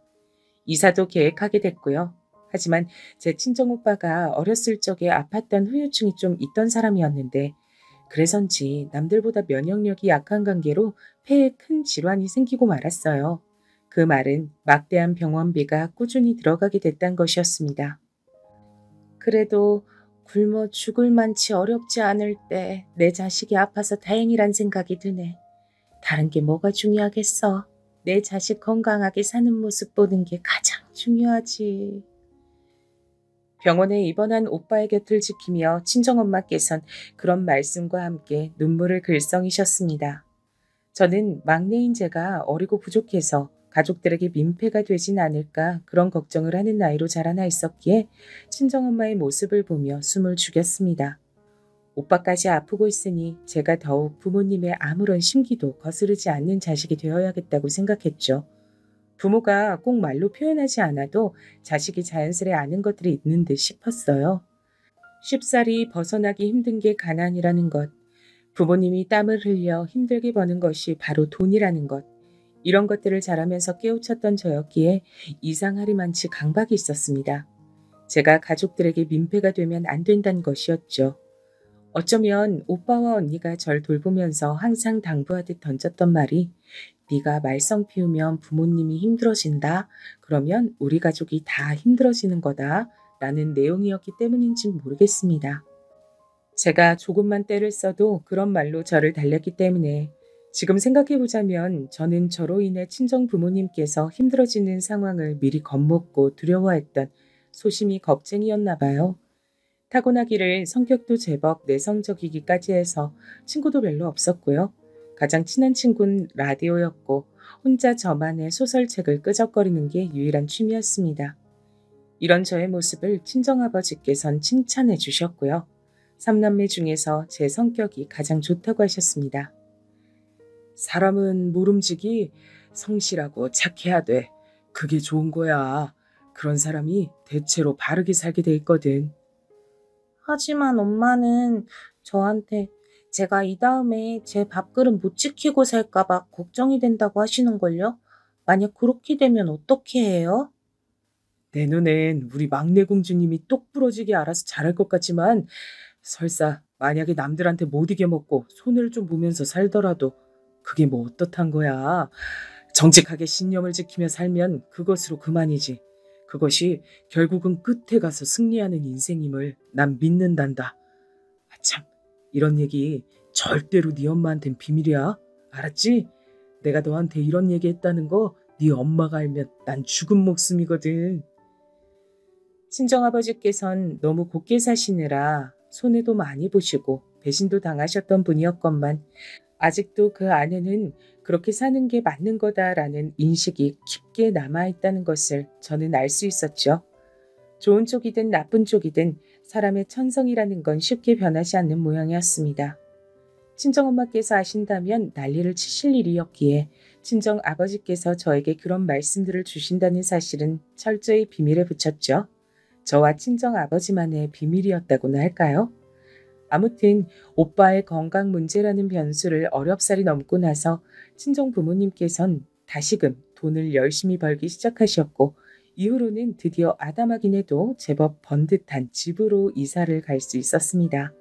이사도 계획하게 됐고요. 하지만 제 친정오빠가 어렸을 적에 아팠던 후유증이 좀 있던 사람이었는데 그래서인지 남들보다 면역력이 약한 관계로 폐에 큰 질환이 생기고 말았어요. 그 말은 막대한 병원비가 꾸준히 들어가게 됐단 것이었습니다. 그래도 굶어 죽을 만치 어렵지 않을 때 내 자식이 아파서 다행이란 생각이 드네. 다른 게 뭐가 중요하겠어. 내 자식 건강하게 사는 모습 보는 게 가장 중요하지. 병원에 입원한 오빠의 곁을 지키며 친정엄마께선 그런 말씀과 함께 눈물을 글썽이셨습니다. 저는 막내인 제가 어리고 부족해서 가족들에게 민폐가 되진 않을까 그런 걱정을 하는 나이로 자라나 있었기에 친정엄마의 모습을 보며 숨을 죽였습니다. 오빠까지 아프고 있으니 제가 더욱 부모님의 아무런 심기도 거스르지 않는 자식이 되어야겠다고 생각했죠. 부모가 꼭 말로 표현하지 않아도 자식이 자연스레 아는 것들이 있는 듯 싶었어요. 쉽사리 벗어나기 힘든 게 가난이라는 것, 부모님이 땀을 흘려 힘들게 버는 것이 바로 돈이라는 것, 이런 것들을 자라면서 깨우쳤던 저였기에 이상하리만치 강박이 있었습니다. 제가 가족들에게 민폐가 되면 안 된다는 것이었죠. 어쩌면 오빠와 언니가 절 돌보면서 항상 당부하듯 던졌던 말이 네가 말썽 피우면 부모님이 힘들어진다. 그러면 우리 가족이 다 힘들어지는 거다. 라는 내용이었기 때문인지는 모르겠습니다. 제가 조금만 때를 써도 그런 말로 저를 달랬기 때문에 지금 생각해보자면 저는 저로 인해 친정 부모님께서 힘들어지는 상황을 미리 겁먹고 두려워했던 소심이 겁쟁이였나 봐요. 타고나기를 성격도 제법 내성적이기까지 해서 친구도 별로 없었고요. 가장 친한 친구는 라디오였고 혼자 저만의 소설책을 끄적거리는 게 유일한 취미였습니다. 이런 저의 모습을 친정아버지께선 칭찬해 주셨고요. 3남매 중에서 제 성격이 가장 좋다고 하셨습니다. 사람은 모름지기 성실하고 착해야 돼. 그게 좋은 거야. 그런 사람이 대체로 바르게 살게 돼 있거든. 하지만 엄마는 저한테 제가 이 다음에 제 밥그릇 못 지키고 살까봐 걱정이 된다고 하시는걸요? 만약 그렇게 되면 어떻게 해요? 내 눈엔 우리 막내 공주님이 똑 부러지게 알아서 잘할 것 같지만 설사 만약에 남들한테 못 이겨먹고 손해를 좀 보면서 살더라도 그게 뭐 어떻단 거야. 정직하게 신념을 지키며 살면 그것으로 그만이지. 그것이 결국은 끝에 가서 승리하는 인생임을 난 믿는단다. 참, 이런 얘기 절대로 네 엄마한텐 비밀이야. 알았지? 내가 너한테 이런 얘기 했다는 거 네 엄마가 알면 난 죽은 목숨이거든. 친정아버지께선 너무 곱게 사시느라 손해도 많이 보시고 배신도 당하셨던 분이었건만 아직도 그 안에는 그렇게 사는 게 맞는 거다라는 인식이 깊게 남아있다는 것을 저는 알 수 있었죠. 좋은 쪽이든 나쁜 쪽이든 사람의 천성이라는 건 쉽게 변하지 않는 모양이었습니다. 친정엄마께서 아신다면 난리를 치실 일이었기에 친정아버지께서 저에게 그런 말씀들을 주신다는 사실은 철저히 비밀에 붙였죠. 저와 친정아버지만의 비밀이었다고나 할까요? 아무튼 오빠의 건강 문제라는 변수를 어렵사리 넘고 나서 친정 부모님께선 다시금 돈을 열심히 벌기 시작하셨고 이후로는 드디어 아담하긴 해도 제법 번듯한 집으로 이사를 갈 수 있었습니다.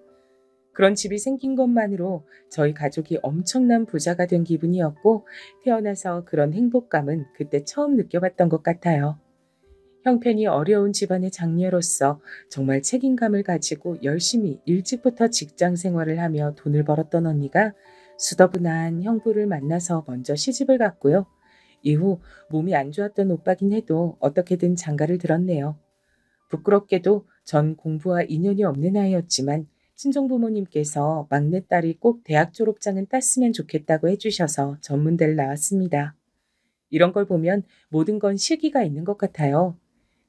그런 집이 생긴 것만으로 저희 가족이 엄청난 부자가 된 기분이었고 태어나서 그런 행복감은 그때 처음 느껴봤던 것 같아요. 형편이 어려운 집안의 장녀로서 정말 책임감을 가지고 열심히 일찍부터 직장 생활을 하며 돈을 벌었던 언니가 수더분한 형부를 만나서 먼저 시집을 갔고요. 이후 몸이 안 좋았던 오빠긴 해도 어떻게든 장가를 들었네요. 부끄럽게도 전 공부와 인연이 없는 아이였지만 친정부모님께서 막내딸이 꼭 대학 졸업장은 땄으면 좋겠다고 해주셔서 전문대를 나왔습니다. 이런 걸 보면 모든 건 시기가 있는 것 같아요.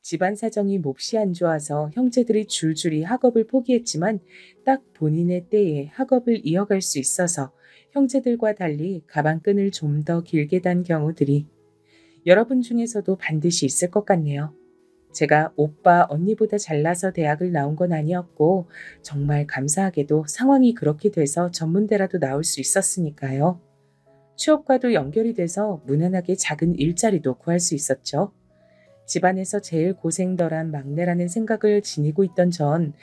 집안 사정이 몹시 안 좋아서 형제들이 줄줄이 학업을 포기했지만 딱 본인의 때에 학업을 이어갈 수 있어서 형제들과 달리 가방끈을 좀 더 길게 단 경우들이 여러분 중에서도 반드시 있을 것 같네요. 제가 오빠, 언니보다 잘나서 대학을 나온 건 아니었고 정말 감사하게도 상황이 그렇게 돼서 전문대라도 나올 수 있었으니까요. 취업과도 연결이 돼서 무난하게 작은 일자리도 구할 수 있었죠. 집안에서 제일 고생덜한 막내라는 생각을 지니고 있던 전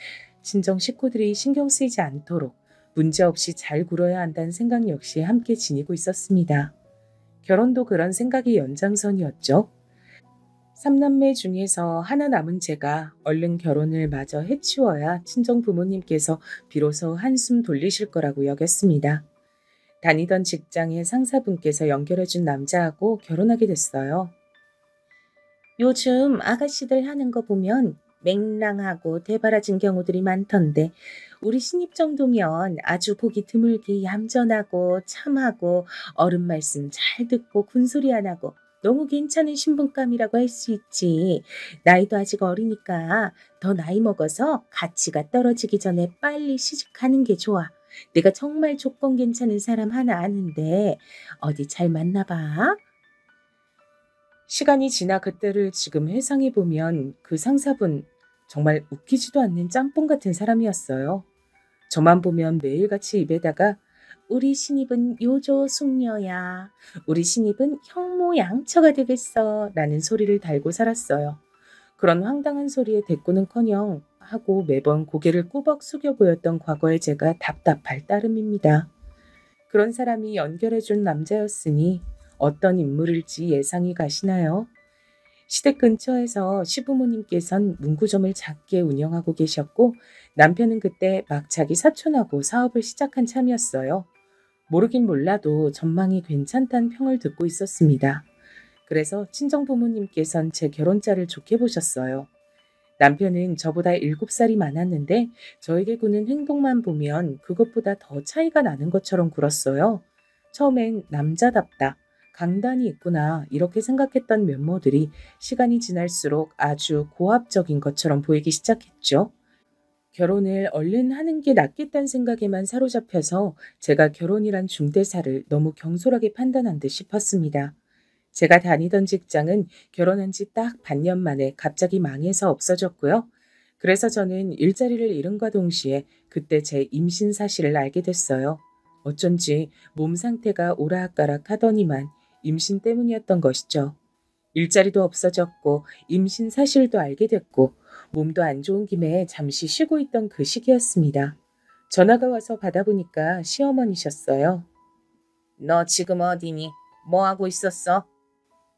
친정 식구들이 신경 쓰이지 않도록 문제없이 잘 굴어야 한다는 생각 역시 함께 지니고 있었습니다. 결혼도 그런 생각의 연장선이었죠. 3남매 중에서 하나 남은 제가 얼른 결혼을 마저 해치워야 친정 부모님께서 비로소 한숨 돌리실 거라고 여겼습니다. 다니던 직장의 상사분께서 연결해준 남자하고 결혼하게 됐어요. 요즘 아가씨들 하는 거 보면 맹랑하고 대바라진 경우들이 많던데 우리 신입 정도면 아주 보기 드물게 얌전하고 참하고 어른 말씀 잘 듣고 군소리 안 하고 너무 괜찮은 신분감이라고 할 수 있지. 나이도 아직 어리니까 더 나이 먹어서 가치가 떨어지기 전에 빨리 시집가는 게 좋아. 내가 정말 조건 괜찮은 사람 하나 아는데 어디 잘 만나봐. 시간이 지나 그때를 지금 회상해보면 그 상사분 정말 웃기지도 않는 짬뽕 같은 사람이었어요. 저만 보면 매일같이 입에다가 우리 신입은 요조 숙녀야. 우리 신입은 형모 양처가 되겠어. 라는 소리를 달고 살았어요. 그런 황당한 소리에 대꾸는커녕 하고 매번 고개를 꾸벅 숙여 보였던 과거의 제가 답답할 따름입니다. 그런 사람이 연결해준 남자였으니 어떤 인물일지 예상이 가시나요? 시댁 근처에서 시부모님께선 문구점을 작게 운영하고 계셨고 남편은 그때 막 자기 사촌하고 사업을 시작한 참이었어요. 모르긴 몰라도 전망이 괜찮다는 평을 듣고 있었습니다. 그래서 친정부모님께선 제 결혼자를 좋게 보셨어요. 남편은 저보다 7살이 많았는데 저에게 구는 행동만 보면 그것보다 더 차이가 나는 것처럼 굴었어요. 처음엔 남자답다, 강단이 있구나 이렇게 생각했던 면모들이 시간이 지날수록 아주 고압적인 것처럼 보이기 시작했죠. 결혼을 얼른 하는 게 낫겠다는 생각에만 사로잡혀서 제가 결혼이란 중대사를 너무 경솔하게 판단한 듯 싶었습니다. 제가 다니던 직장은 결혼한 지 딱 반년 만에 갑자기 망해서 없어졌고요. 그래서 저는 일자리를 잃은과 동시에 그때 제 임신 사실을 알게 됐어요. 어쩐지 몸 상태가 오락가락 하더니만 임신 때문이었던 것이죠. 일자리도 없어졌고 임신 사실도 알게 됐고 몸도 안 좋은 김에 잠시 쉬고 있던 그 시기였습니다. 전화가 와서 받아보니까 시어머니셨어요. 너 지금 어디니? 뭐 하고 있었어?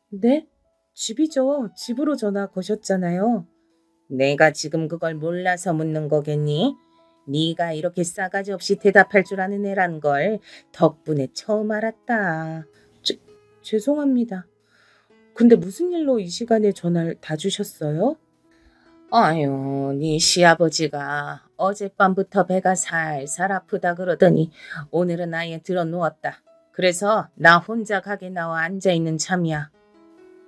네? 집이죠. 집으로 전화 거셨잖아요. 내가 지금 그걸 몰라서 묻는 거겠니? 네가 이렇게 싸가지 없이 대답할 줄 아는 애란 걸 덕분에 처음 알았다. 죄송합니다. 근데 무슨 일로 이 시간에 전화를 다 주셨어요? 아유, 네 시아버지가 어젯밤부터 배가 살살 아프다 그러더니 오늘은 아예 들어 누웠다. 그래서 나 혼자 가게 나와 앉아있는 참이야.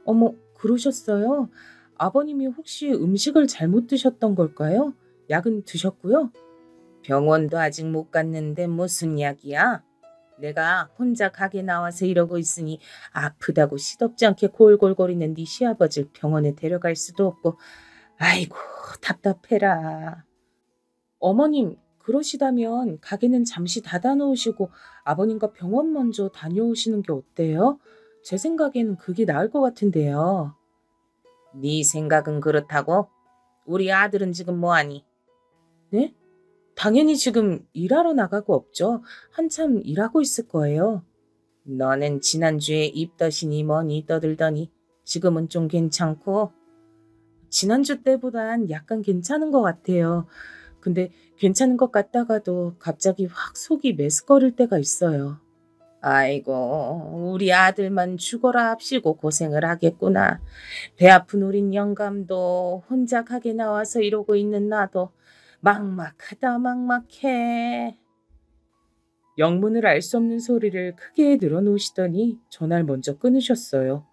어머, 그러셨어요? 아버님이 혹시 음식을 잘못 드셨던 걸까요? 약은 드셨고요? 병원도 아직 못 갔는데 무슨 약이야? 내가 혼자 가게 나와서 이러고 있으니 아프다고 시덥지 않게 골골거리는 네 시아버지를 병원에 데려갈 수도 없고 아이고 답답해라. 어머님, 그러시다면 가게는 잠시 닫아놓으시고 아버님과 병원 먼저 다녀오시는 게 어때요? 제 생각에는 그게 나을 것 같은데요. 네 생각은 그렇다고? 우리 아들은 지금 뭐하니? 네? 당연히 지금 일하러 나가고 없죠. 한참 일하고 있을 거예요. 너는 지난주에 입덧이니 뭐니 떠들더니 지금은 좀 괜찮고? 지난주 때보단 약간 괜찮은 것 같아요. 근데 괜찮은 것 같다가도 갑자기 확 속이 메스꺼릴 때가 있어요. 아이고, 우리 아들만 죽어라 합시고 고생을 하겠구나. 배 아픈 우린 영감도 혼자 가게 나와서 이러고 있는 나도 막막하다 막막해. 영문을 알 수 없는 소리를 크게 늘어놓으시더니 전화를 먼저 끊으셨어요.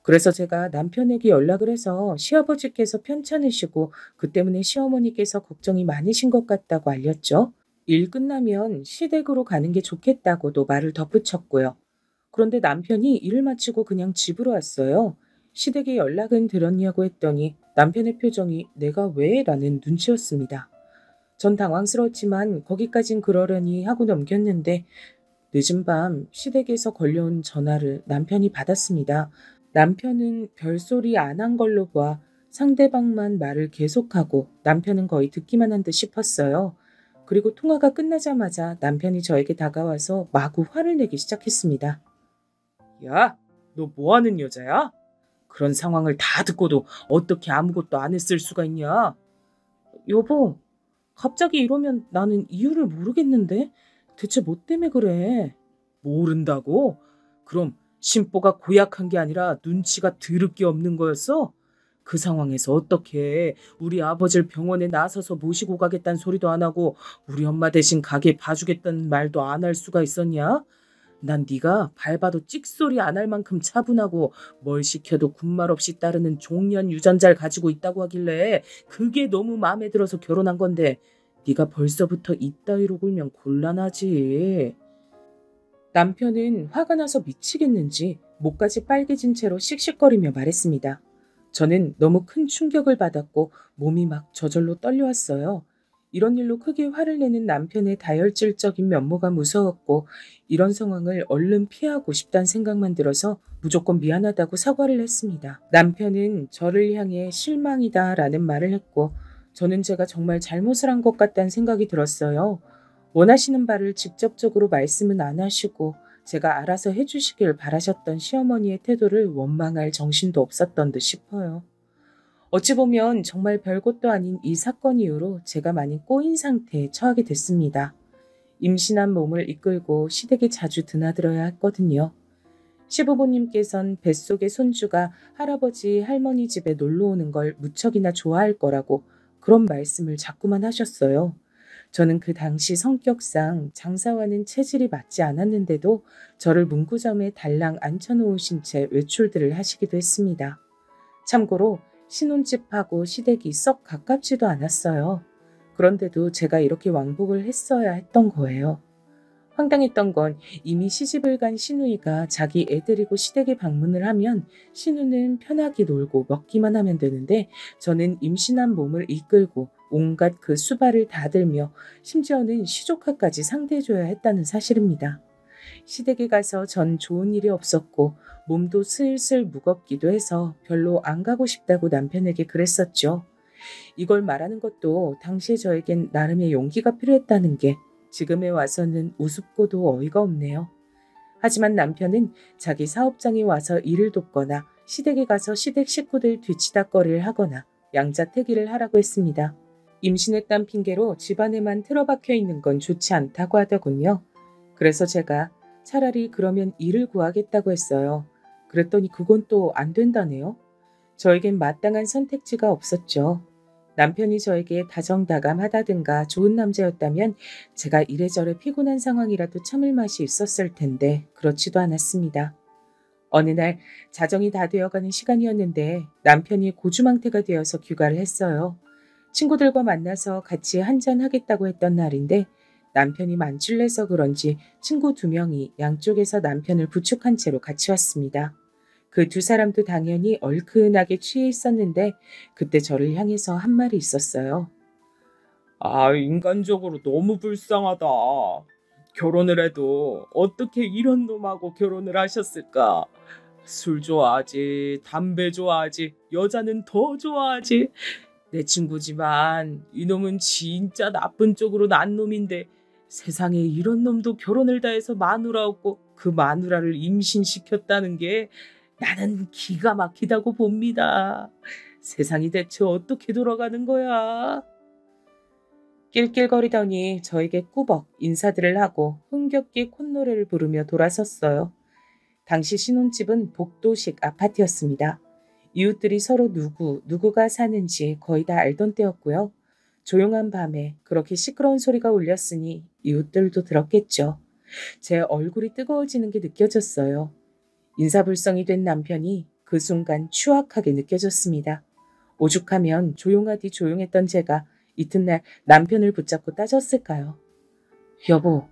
그래서 제가 남편에게 연락을 해서 시아버지께서 편찮으시고 그 때문에 시어머니께서 걱정이 많으신 것 같다고 알렸죠. 일 끝나면 시댁으로 가는 게 좋겠다고도 말을 덧붙였고요. 그런데 남편이 일을 마치고 그냥 집으로 왔어요. 시댁에 연락은 들었냐고 했더니 남편의 표정이 내가 왜? 라는 눈치였습니다. 전 당황스러웠지만 거기까진 그러려니 하고 넘겼는데 늦은 밤 시댁에서 걸려온 전화를 남편이 받았습니다. 남편은 별소리 안 한 걸로 봐 상대방만 말을 계속하고 남편은 거의 듣기만 한 듯 싶었어요. 그리고 통화가 끝나자마자 남편이 저에게 다가와서 마구 화를 내기 시작했습니다. 야, 너 뭐하는 여자야? 그런 상황을 다 듣고도 어떻게 아무것도 안 했을 수가 있냐? 여보, 갑자기 이러면 나는 이유를 모르겠는데 대체 뭐 때문에 그래? 모른다고? 그럼 심보가 고약한 게 아니라 눈치가 드럽게 없는 거였어? 그 상황에서 어떻게 우리 아버지를 병원에 나서서 모시고 가겠다는 소리도 안 하고 우리 엄마 대신 가게 봐주겠다는 말도 안 할 수가 있었냐? 난 네가 밟아도 찍소리 안 할 만큼 차분하고 뭘 시켜도 군말 없이 따르는 종년 유전자를 가지고 있다고 하길래 그게 너무 마음에 들어서 결혼한 건데 네가 벌써부터 이따위로 굴면 곤란하지. 남편은 화가 나서 미치겠는지 목까지 빨개진 채로 씩씩거리며 말했습니다. 저는 너무 큰 충격을 받았고 몸이 막 저절로 떨려왔어요. 이런 일로 크게 화를 내는 남편의 다혈질적인 면모가 무서웠고 이런 상황을 얼른 피하고 싶다는 생각만 들어서 무조건 미안하다고 사과를 했습니다. 남편은 저를 향해 실망이다라는 말을 했고 저는 제가 정말 잘못을 한 것 같다는 생각이 들었어요. 원하시는 바를 직접적으로 말씀은 안 하시고 제가 알아서 해주시길 바라셨던 시어머니의 태도를 원망할 정신도 없었던 듯 싶어요. 어찌 보면 정말 별것도 아닌 이 사건 이후로 제가 많이 꼬인 상태에 처하게 됐습니다. 임신한 몸을 이끌고 시댁에 자주 드나들어야 했거든요. 시부모님께선 뱃속의 손주가 할아버지 할머니 집에 놀러 오는 걸 무척이나 좋아할 거라고 그런 말씀을 자꾸만 하셨어요. 저는 그 당시 성격상 장사와는 체질이 맞지 않았는데도 저를 문구점에 달랑 앉혀놓으신 채 외출들을 하시기도 했습니다. 참고로 신혼집하고 시댁이 썩 가깝지도 않았어요. 그런데도 제가 이렇게 왕복을 했어야 했던 거예요. 황당했던 건 이미 시집을 간 시누이가 자기 애 데리고 시댁에 방문을 하면 시누는 편하게 놀고 먹기만 하면 되는데 저는 임신한 몸을 이끌고 온갖 그 수발을 다 들며 심지어는 시조카까지 상대해줘야 했다는 사실입니다. 시댁에 가서 전 좋은 일이 없었고 몸도 슬슬 무겁기도 해서 별로 안 가고 싶다고 남편에게 그랬었죠. 이걸 말하는 것도 당시에 저에겐 나름의 용기가 필요했다는 게 지금에 와서는 우습고도 어이가 없네요. 하지만 남편은 자기 사업장에 와서 일을 돕거나 시댁에 가서 시댁 식구들 뒤치다꺼리를 하거나 양자택일을 하라고 했습니다. 임신했단 핑계로 집안에만 틀어박혀 있는 건 좋지 않다고 하더군요. 그래서 제가 차라리 그러면 일을 구하겠다고 했어요. 그랬더니 그건 또 안 된다네요. 저에겐 마땅한 선택지가 없었죠. 남편이 저에게 다정다감하다든가 좋은 남자였다면 제가 이래저래 피곤한 상황이라도 참을 맛이 있었을 텐데 그렇지도 않았습니다. 어느 날 자정이 다 되어가는 시간이었는데 남편이 고주망태가 되어서 귀가를 했어요. 친구들과 만나서 같이 한잔하겠다고 했던 날인데 남편이 만취내서 그런지 친구 2명이 양쪽에서 남편을 부축한 채로 같이 왔습니다. 그 2사람도 당연히 얼큰하게 취해 있었는데 그때 저를 향해서 한 말이 있었어요. 아, 인간적으로 너무 불쌍하다. 결혼을 해도 어떻게 이런 놈하고 결혼을 하셨을까? 술 좋아하지, 담배 좋아하지, 여자는 더 좋아하지. 내 친구지만 이놈은 진짜 나쁜 쪽으로 난 놈인데 세상에 이런 놈도 결혼을 다 해서 마누라였고 그 마누라를 임신시켰다는 게 나는 기가 막히다고 봅니다. 세상이 대체 어떻게 돌아가는 거야? 낄낄거리더니 저에게 꾸벅 인사들을 하고 흥겹게 콧노래를 부르며 돌아섰어요. 당시 신혼집은 복도식 아파트였습니다. 이웃들이 서로 누구가 사는지 거의 다 알던 때였고요. 조용한 밤에 그렇게 시끄러운 소리가 울렸으니 이웃들도 들었겠죠. 제 얼굴이 뜨거워지는 게 느껴졌어요. 인사불성이 된 남편이 그 순간 추악하게 느껴졌습니다. 오죽하면 조용하디 조용했던 제가 이튿날 남편을 붙잡고 따졌을까요? 여보,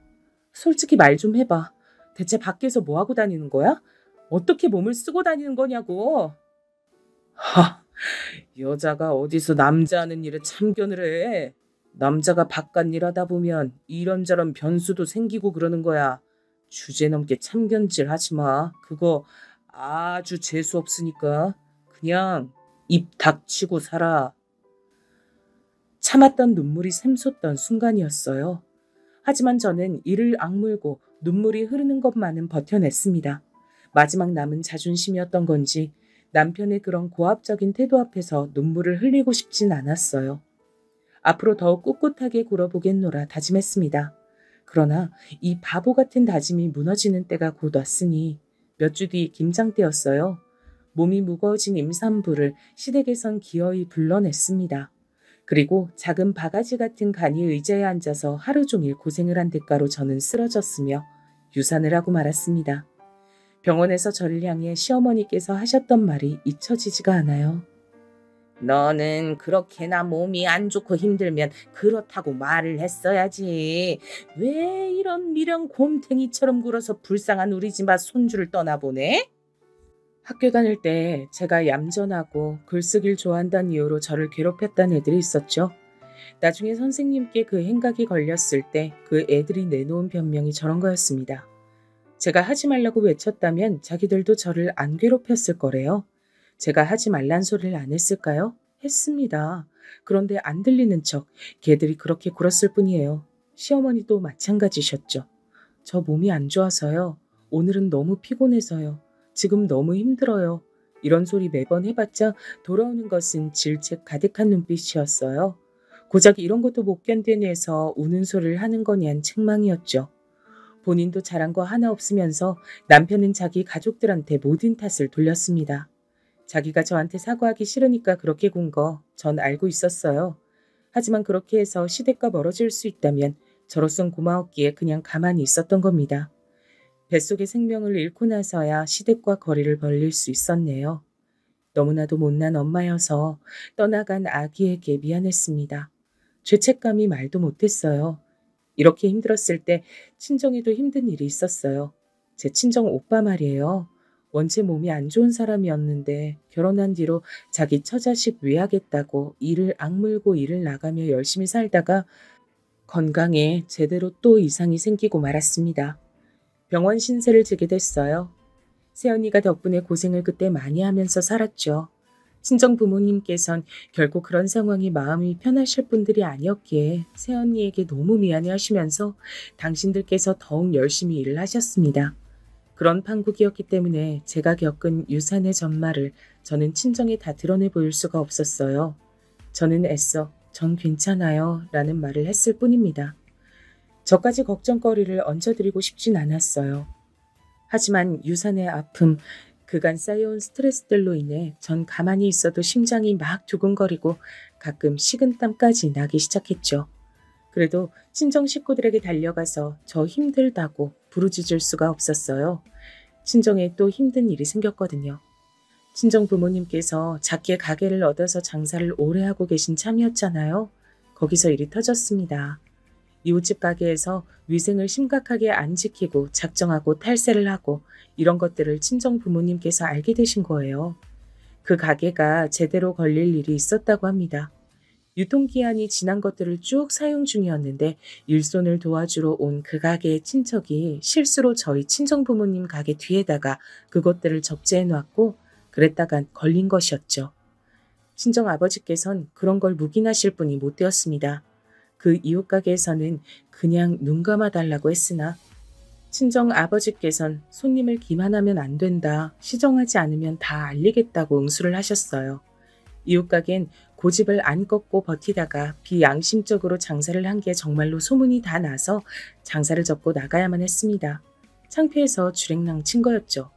솔직히 말 좀 해봐. 대체 밖에서 뭐하고 다니는 거야? 어떻게 몸을 쓰고 다니는 거냐고. 하, 여자가 어디서 남자 하는 일에 참견을 해. 남자가 바깥 일 하다 보면 이런저런 변수도 생기고 그러는 거야. 주제넘게 참견질 하지 마. 그거 아주 재수 없으니까 그냥 입 닥치고 살아. 참았던 눈물이 샘솟던 순간이었어요. 하지만 저는 이를 악물고 눈물이 흐르는 것만은 버텨냈습니다. 마지막 남은 자존심이었던 건지 남편의 그런 고압적인 태도 앞에서 눈물을 흘리고 싶진 않았어요. 앞으로 더욱 꿋꿋하게 굴어보겠노라 다짐했습니다. 그러나 이 바보 같은 다짐이 무너지는 때가 곧 왔으니 몇 주 뒤 김장때였어요. 몸이 무거워진 임산부를 시댁에선 기어이 불러냈습니다. 그리고 작은 바가지 같은 간이 의자에 앉아서 하루 종일 고생을 한 대가로 저는 쓰러졌으며 유산을 하고 말았습니다. 병원에서 저를 향해 시어머니께서 하셨던 말이 잊혀지지가 않아요. 너는 그렇게나 몸이 안 좋고 힘들면 그렇다고 말을 했어야지. 왜 이런 미련 곰탱이처럼 굴어서 불쌍한 우리 집안 손주를 떠나보내? 학교 다닐 때 제가 얌전하고 글쓰기를 좋아한다는 이유로 저를 괴롭혔던 애들이 있었죠. 나중에 선생님께 그 행각이 걸렸을 때 그 애들이 내놓은 변명이 저런 거였습니다. 제가 하지 말라고 외쳤다면 자기들도 저를 안 괴롭혔을 거래요. 제가 하지 말란 소리를 안 했을까요? 했습니다. 그런데 안 들리는 척 걔들이 그렇게 굴었을 뿐이에요. 시어머니도 마찬가지셨죠. 저 몸이 안 좋아서요. 오늘은 너무 피곤해서요. 지금 너무 힘들어요. 이런 소리 매번 해봤자 돌아오는 것은 질책 가득한 눈빛이었어요. 고작 이런 것도 못 견뎌내서 우는 소리를 하는 거냔 책망이었죠. 본인도 잘한 거 하나 없으면서 남편은 자기 가족들한테 모든 탓을 돌렸습니다. 자기가 저한테 사과하기 싫으니까 그렇게 군 거 전 알고 있었어요. 하지만 그렇게 해서 시댁과 멀어질 수 있다면 저로선 고마웠기에 그냥 가만히 있었던 겁니다. 뱃속의 생명을 잃고 나서야 시댁과 거리를 벌릴 수 있었네요. 너무나도 못난 엄마여서 떠나간 아기에게 미안했습니다. 죄책감이 말도 못했어요. 이렇게 힘들었을 때 친정에도 힘든 일이 있었어요. 제 친정 오빠 말이에요. 원체 몸이 안 좋은 사람이었는데 결혼한 뒤로 자기 처자식 위하겠다고 일을 악물고 일을 나가며 열심히 살다가 건강에 제대로 또 이상이 생기고 말았습니다. 병원 신세를 지게 됐어요. 새언니가 덕분에 고생을 그때 많이 하면서 살았죠. 친정 부모님께선 결코 그런 상황이 마음이 편하실 분들이 아니었기에 새언니에게 너무 미안해 하시면서 당신들께서 더욱 열심히 일을 하셨습니다. 그런 판국이었기 때문에 제가 겪은 유산의 전말을 저는 친정에 다 드러내 보일 수가 없었어요. 저는 애써 전 괜찮아요 라는 말을 했을 뿐입니다. 저까지 걱정거리를 얹어드리고 싶진 않았어요. 하지만 유산의 아픔, 그간 쌓여온 스트레스들로 인해 전 가만히 있어도 심장이 막 두근거리고 가끔 식은땀까지 나기 시작했죠. 그래도 친정 식구들에게 달려가서 저 힘들다고 부르짖을 수가 없었어요. 친정에 또 힘든 일이 생겼거든요. 친정 부모님께서 작게 가게를 얻어서 장사를 오래 하고 계신 참이었잖아요. 거기서 일이 터졌습니다. 이웃집 가게에서 위생을 심각하게 안 지키고 작정하고 탈세를 하고 이런 것들을 친정 부모님께서 알게 되신 거예요. 그 가게가 제대로 걸릴 일이 있었다고 합니다. 유통기한이 지난 것들을 쭉 사용 중이었는데 일손을 도와주러 온 그 가게의 친척이 실수로 저희 친정부모님 가게 뒤에다가 그것들을 적재해 놨고 그랬다간 걸린 것이었죠. 친정아버지께선 그런 걸 묵인하실 분이 못 되었습니다. 그 이웃 가게에서는 그냥 눈 감아달라고 했으나 친정아버지께선 손님을 기만하면 안 된다, 시정하지 않으면 다 알리겠다고 응수를 하셨어요. 이웃 가게는 고집을 안 꺾고 버티다가 비양심적으로 장사를 한 게 정말로 소문이 다 나서 장사를 접고 나가야만 했습니다. 창피해서 주랭랑 친 거였죠.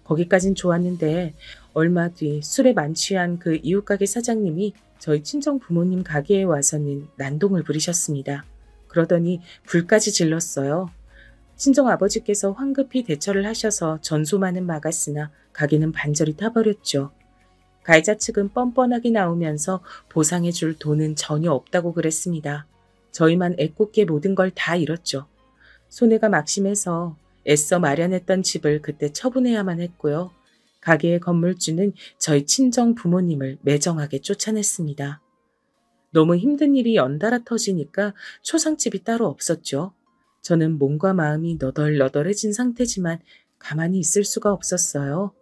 거기까진 좋았는데 얼마 뒤 술에 만취한 그 이웃 가게 사장님이 저희 친정 부모님 가게에 와서는 난동을 부리셨습니다. 그러더니 불까지 질렀어요. 친정 아버지께서 황급히 대처를 하셔서 전소만은 막았으나 가게는 반절이 타버렸죠. 가해자 측은 뻔뻔하게 나오면서 보상해 줄 돈은 전혀 없다고 그랬습니다. 저희만 애꿎게 모든 걸 다 잃었죠. 손해가 막심해서 애써 마련했던 집을 그때 처분해야만 했고요. 가게의 건물주는 저희 친정 부모님을 매정하게 쫓아냈습니다. 너무 힘든 일이 연달아 터지니까 초상집이 따로 없었죠. 저는 몸과 마음이 너덜너덜해진 상태지만 가만히 있을 수가 없었어요.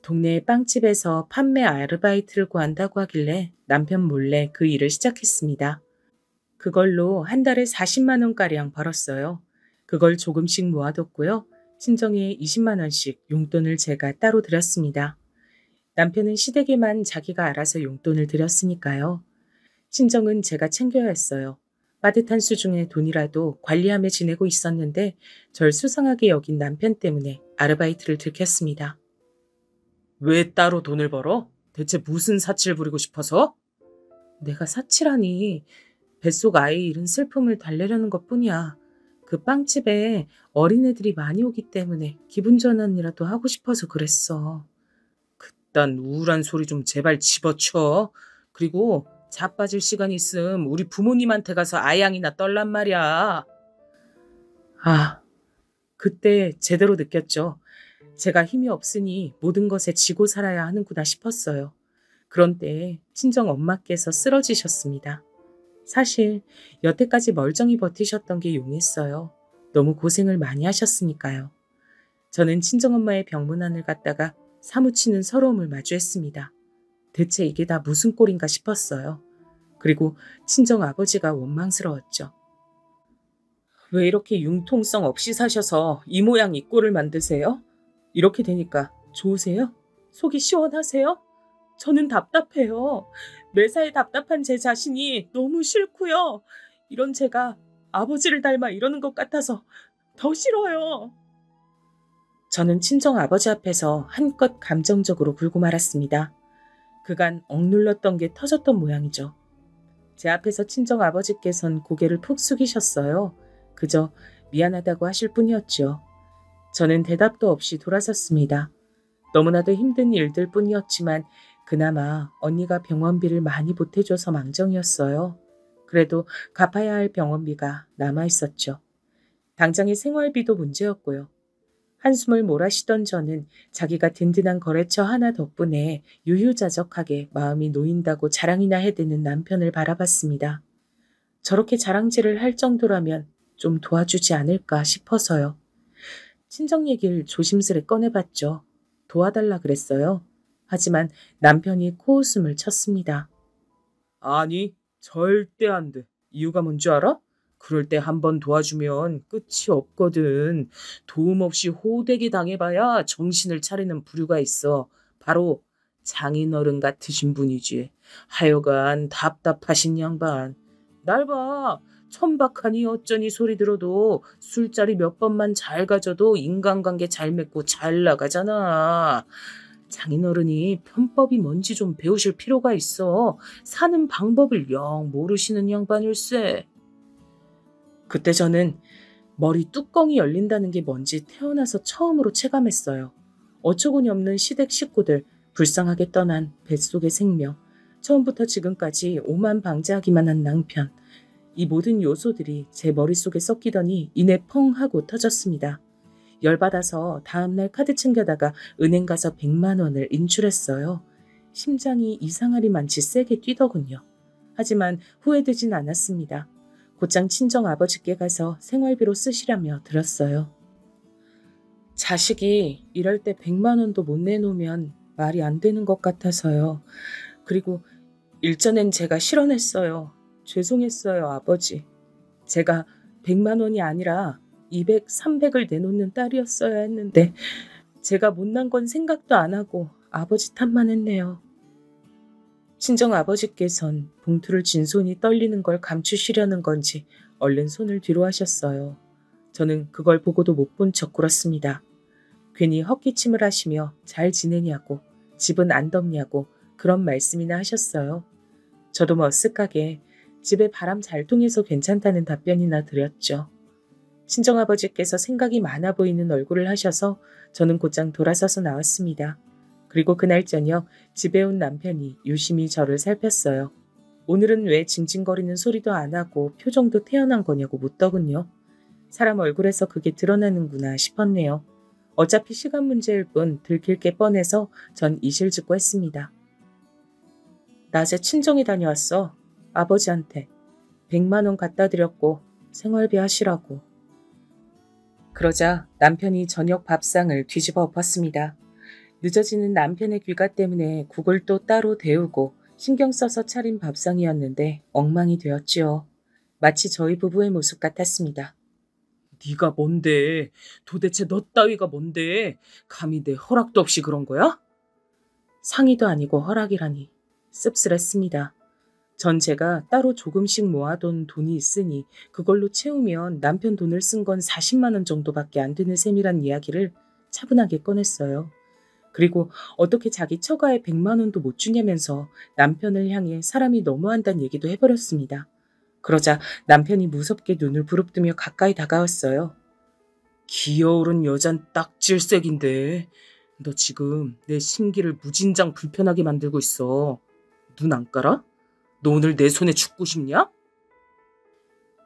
동네의 빵집에서 판매 아르바이트를 구한다고 하길래 남편 몰래 그 일을 시작했습니다. 그걸로 한 달에 40만 원가량 벌었어요. 그걸 조금씩 모아뒀고요. 친정에 20만 원씩 용돈을 제가 따로 드렸습니다. 남편은 시댁에만 자기가 알아서 용돈을 드렸으니까요. 친정은 제가 챙겨야 했어요. 빠듯한 수중에 돈이라도 관리하며 지내고 있었는데 절 수상하게 여긴 남편 때문에 아르바이트를 들켰습니다. 왜 따로 돈을 벌어? 대체 무슨 사치를 부리고 싶어서? 내가 사치라니. 뱃속 아이 잃은 슬픔을 달래려는 것뿐이야. 그 빵집에 어린애들이 많이 오기 때문에 기분 전환이라도 하고 싶어서 그랬어. 그딴 우울한 소리 좀 제발 집어쳐. 그리고 자빠질 시간 있음 우리 부모님한테 가서 아양이나 떨란 말이야. 아, 그때 제대로 느꼈죠. 제가 힘이 없으니 모든 것에 지고 살아야 하는구나 싶었어요. 그런 때에 친정 엄마께서 쓰러지셨습니다. 사실 여태까지 멀쩡히 버티셨던 게 용했어요. 너무 고생을 많이 하셨으니까요. 저는 친정엄마의 병문안을 갔다가 사무치는 서러움을 마주했습니다. 대체 이게 다 무슨 꼴인가 싶었어요. 그리고 친정아버지가 원망스러웠죠. 왜 이렇게 융통성 없이 사셔서 이 모양 이 꼴을 만드세요? 이렇게 되니까 좋으세요? 속이 시원하세요? 저는 답답해요. 매사에 답답한 제 자신이 너무 싫고요. 이런 제가 아버지를 닮아 이러는 것 같아서 더 싫어요. 저는 친정 아버지 앞에서 한껏 감정적으로 굴고 말았습니다. 그간 억눌렀던 게 터졌던 모양이죠. 제 앞에서 친정 아버지께선 고개를 푹 숙이셨어요. 그저 미안하다고 하실 뿐이었죠. 저는 대답도 없이 돌아섰습니다. 너무나도 힘든 일들 뿐이었지만 그나마 언니가 병원비를 많이 보태줘서 망정이었어요. 그래도 갚아야 할 병원비가 남아있었죠. 당장의 생활비도 문제였고요. 한숨을 몰아쉬던 저는 자기가 든든한 거래처 하나 덕분에 유유자적하게 마음이 놓인다고 자랑이나 해대는 남편을 바라봤습니다. 저렇게 자랑질을 할 정도라면 좀 도와주지 않을까 싶어서요. 친정 얘기를 조심스레 꺼내봤죠. 도와달라 그랬어요. 하지만 남편이 코웃음을 쳤습니다. 아니, 절대 안 돼. 이유가 뭔 줄 알아? 그럴 때 한 번 도와주면 끝이 없거든. 도움 없이 호되게 당해봐야 정신을 차리는 부류가 있어. 바로 장인어른 같으신 분이지. 하여간 답답하신 양반. 날 봐. 천박하니 어쩌니 소리 들어도 술자리 몇 번만 잘 가져도 인간관계 잘 맺고 잘 나가잖아. 장인어른이 편법이 뭔지 좀 배우실 필요가 있어. 사는 방법을 영 모르시는 양반일세. 그때 저는 머리 뚜껑이 열린다는 게 뭔지 태어나서 처음으로 체감했어요. 어처구니 없는 시댁 식구들, 불쌍하게 떠난 뱃속의 생명, 처음부터 지금까지 오만방자하기만 한 낭편. 이 모든 요소들이 제 머릿속에 섞이더니 이내 펑 하고 터졌습니다. 열받아서 다음날 카드 챙겨다가 은행 가서 100만 원을 인출했어요. 심장이 이상하리만치 세게 뛰더군요. 하지만 후회되진 않았습니다. 곧장 친정 아버지께 가서 생활비로 쓰시라며 드렸어요. 자식이 일할 때 100만 원도 못 내놓으면 말이 안 되는 것 같아서요. 그리고 일전엔 제가 실언했어요. 죄송했어요, 아버지. 제가 100만 원이 아니라 200, 300을 내놓는 딸이었어야 했는데 제가 못난 건 생각도 안 하고 아버지 탓만 했네요. 친정 아버지께선 봉투를 쥔 손이 떨리는 걸 감추시려는 건지 얼른 손을 뒤로 하셨어요. 저는 그걸 보고도 못 본 척 굴었습니다. 괜히 헛기침을 하시며 잘 지내냐고, 집은 안 덥냐고 그런 말씀이나 하셨어요. 저도 머쓱하게 집에 바람 잘 통해서 괜찮다는 답변이나 드렸죠. 친정아버지께서 생각이 많아 보이는 얼굴을 하셔서 저는 곧장 돌아서서 나왔습니다. 그리고 그날 저녁 집에 온 남편이 유심히 저를 살폈어요. 오늘은 왜 징징거리는 소리도 안 하고 표정도 태연한 거냐고 묻더군요. 사람 얼굴에서 그게 드러나는구나 싶었네요. 어차피 시간 문제일 뿐 들킬 게 뻔해서 전 이실직고 했습니다. 낮에 친정에 다녀왔어. 아버지한테 100만 원 갖다 드렸고 생활비 하시라고. 그러자 남편이 저녁 밥상을 뒤집어 엎었습니다. 늦어지는 남편의 귀가 때문에 국을 또 따로 데우고 신경 써서 차린 밥상이었는데 엉망이 되었지요. 마치 저희 부부의 모습 같았습니다. 네가 뭔데? 도대체 너 따위가 뭔데? 감히 내 허락도 없이 그런 거야? 상의도 아니고 허락이라니 씁쓸했습니다. 전 제가 따로 조금씩 모아둔 돈이 있으니 그걸로 채우면 남편 돈을 쓴 건 40만 원 정도밖에 안 되는 셈이란 이야기를 차분하게 꺼냈어요. 그리고 어떻게 자기 처가에 100만 원도 못 주냐면서 남편을 향해 사람이 너무한다는 얘기도 해버렸습니다. 그러자 남편이 무섭게 눈을 부릅뜨며 가까이 다가왔어요. 기어오른 여잔 딱 질색인데 너 지금 내 심기를 무진장 불편하게 만들고 있어. 눈 안 깔아? 너 오늘 내 손에 죽고 싶냐?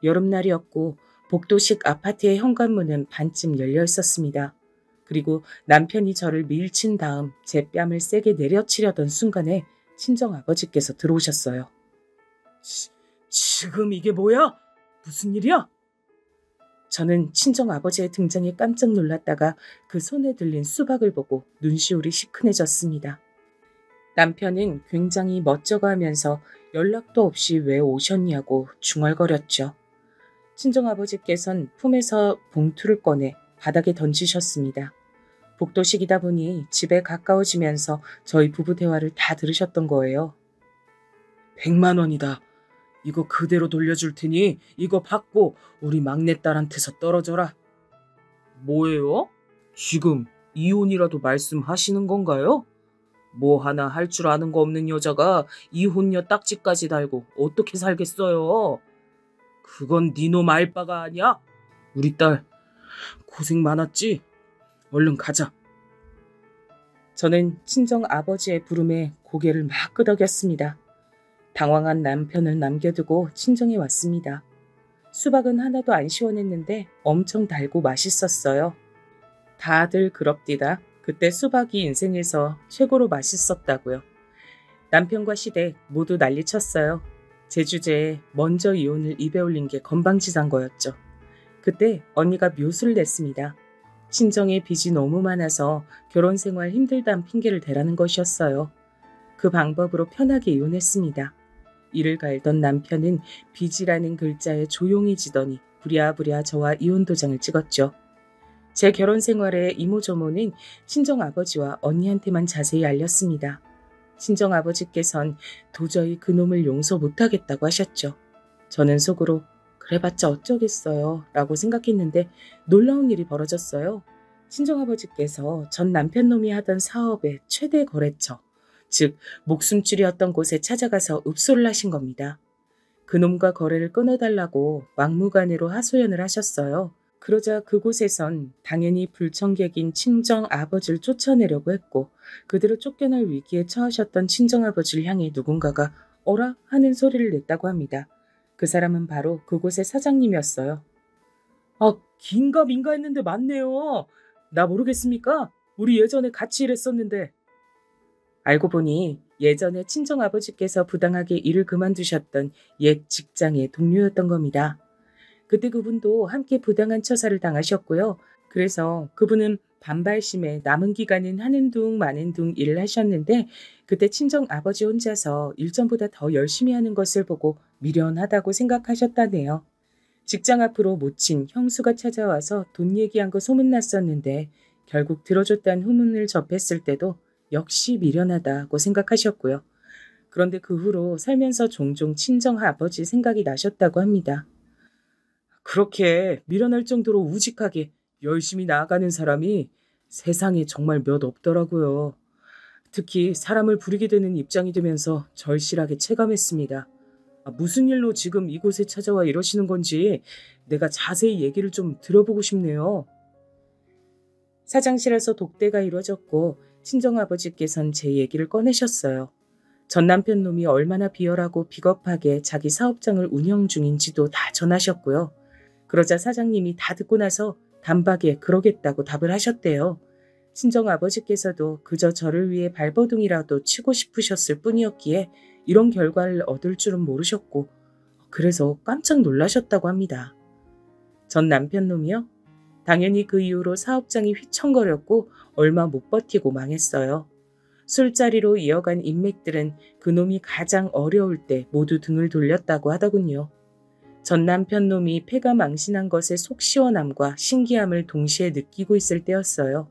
여름날이었고 복도식 아파트의 현관문은 반쯤 열려 있었습니다. 그리고 남편이 저를 밀친 다음 제 뺨을 세게 내려치려던 순간에 친정아버지께서 들어오셨어요. 지금 이게 뭐야? 무슨 일이야? 저는 친정아버지의 등장에 깜짝 놀랐다가 그 손에 들린 수박을 보고 눈시울이 시큰해졌습니다. 남편은 굉장히 멋쩍어하면서 연락도 없이 왜 오셨냐고 중얼거렸죠. 친정아버지께선 품에서 봉투를 꺼내 바닥에 던지셨습니다. 복도식이다 보니 집에 가까워지면서 저희 부부 대화를 다 들으셨던 거예요. 100만 원이다. 이거 그대로 돌려줄 테니 이거 받고 우리 막내딸한테서 떨어져라. 뭐예요? 지금 이혼이라도 말씀하시는 건가요? 뭐 하나 할 줄 아는 거 없는 여자가 이혼녀 딱지까지 달고 어떻게 살겠어요? 그건 니놈 알바가 아니야? 우리 딸 고생 많았지? 얼른 가자. 저는 친정 아버지의 부름에 고개를 막 끄덕였습니다. 당황한 남편을 남겨두고 친정에 왔습니다. 수박은 하나도 안 시원했는데 엄청 달고 맛있었어요. 다들 그럽디다. 그때 수박이 인생에서 최고로 맛있었다고요. 남편과 시댁 모두 난리쳤어요. 제 주제에 먼저 이혼을 입에 올린 게 건방지단 거였죠. 그때 언니가 묘수를 냈습니다. 친정에 빚이 너무 많아서 결혼 생활 힘들다는 핑계를 대라는 것이었어요. 그 방법으로 편하게 이혼했습니다. 이를 갈던 남편은 빚이라는 글자에 조용히 지더니 부랴부랴 저와 이혼 도장을 찍었죠. 제 결혼 생활에 이모저모는 친정아버지와 언니한테만 자세히 알렸습니다. 친정아버지께선 도저히 그놈을 용서 못하겠다고 하셨죠. 저는 속으로 그래봤자 어쩌겠어요 라고 생각했는데 놀라운 일이 벌어졌어요. 친정아버지께서 전 남편놈이 하던 사업의 최대 거래처, 즉 목숨줄이었던 곳에 찾아가서 읍소를 하신 겁니다. 그놈과 거래를 끊어달라고 막무가내로 하소연을 하셨어요. 그러자 그곳에선 당연히 불청객인 친정아버지를 쫓아내려고 했고 그대로 쫓겨날 위기에 처하셨던 친정아버지를 향해 누군가가 어라 하는 소리를 냈다고 합니다. 그 사람은 바로 그곳의 사장님이었어요. 아, 긴가민가 했는데 맞네요. 나 모르겠습니까? 우리 예전에 같이 일했었는데. 알고 보니 예전에 친정아버지께서 부당하게 일을 그만두셨던 옛 직장의 동료였던 겁니다. 그때 그분도 함께 부당한 처사를 당하셨고요. 그래서 그분은 반발심에 남은 기간은 하는 둥 마는 둥 일을 하셨는데 그때 친정아버지 혼자서 일전보다 더 열심히 하는 것을 보고 미련하다고 생각하셨다네요. 직장 앞으로 모친 형수가 찾아와서 돈 얘기한 거 소문났었는데 결국 들어줬다는 후문을 접했을 때도 역시 미련하다고 생각하셨고요. 그런데 그 후로 살면서 종종 친정아버지 생각이 나셨다고 합니다. 그렇게 미련할 정도로 우직하게 열심히 나아가는 사람이 세상에 정말 몇 없더라고요. 특히 사람을 부리게 되는 입장이 되면서 절실하게 체감했습니다. 무슨 일로 지금 이곳에 찾아와 이러시는 건지 내가 자세히 얘기를 좀 들어보고 싶네요. 사장실에서 독대가 이루어졌고 친정아버지께선 제 얘기를 꺼내셨어요. 전 남편 놈이 얼마나 비열하고 비겁하게 자기 사업장을 운영 중인지도 다 전하셨고요. 그러자 사장님이 다 듣고 나서 단박에 그러겠다고 답을 하셨대요. 친정아버지께서도 그저 저를 위해 발버둥이라도 치고 싶으셨을 뿐이었기에 이런 결과를 얻을 줄은 모르셨고 그래서 깜짝 놀라셨다고 합니다. 전 남편 놈이요? 당연히 그 이후로 사업장이 휘청거렸고 얼마 못 버티고 망했어요. 술자리로 이어간 인맥들은 그놈이 가장 어려울 때 모두 등을 돌렸다고 하더군요. 전 남편 놈이 폐가 망신한 것의 속 시원함과 신기함을 동시에 느끼고 있을 때였어요.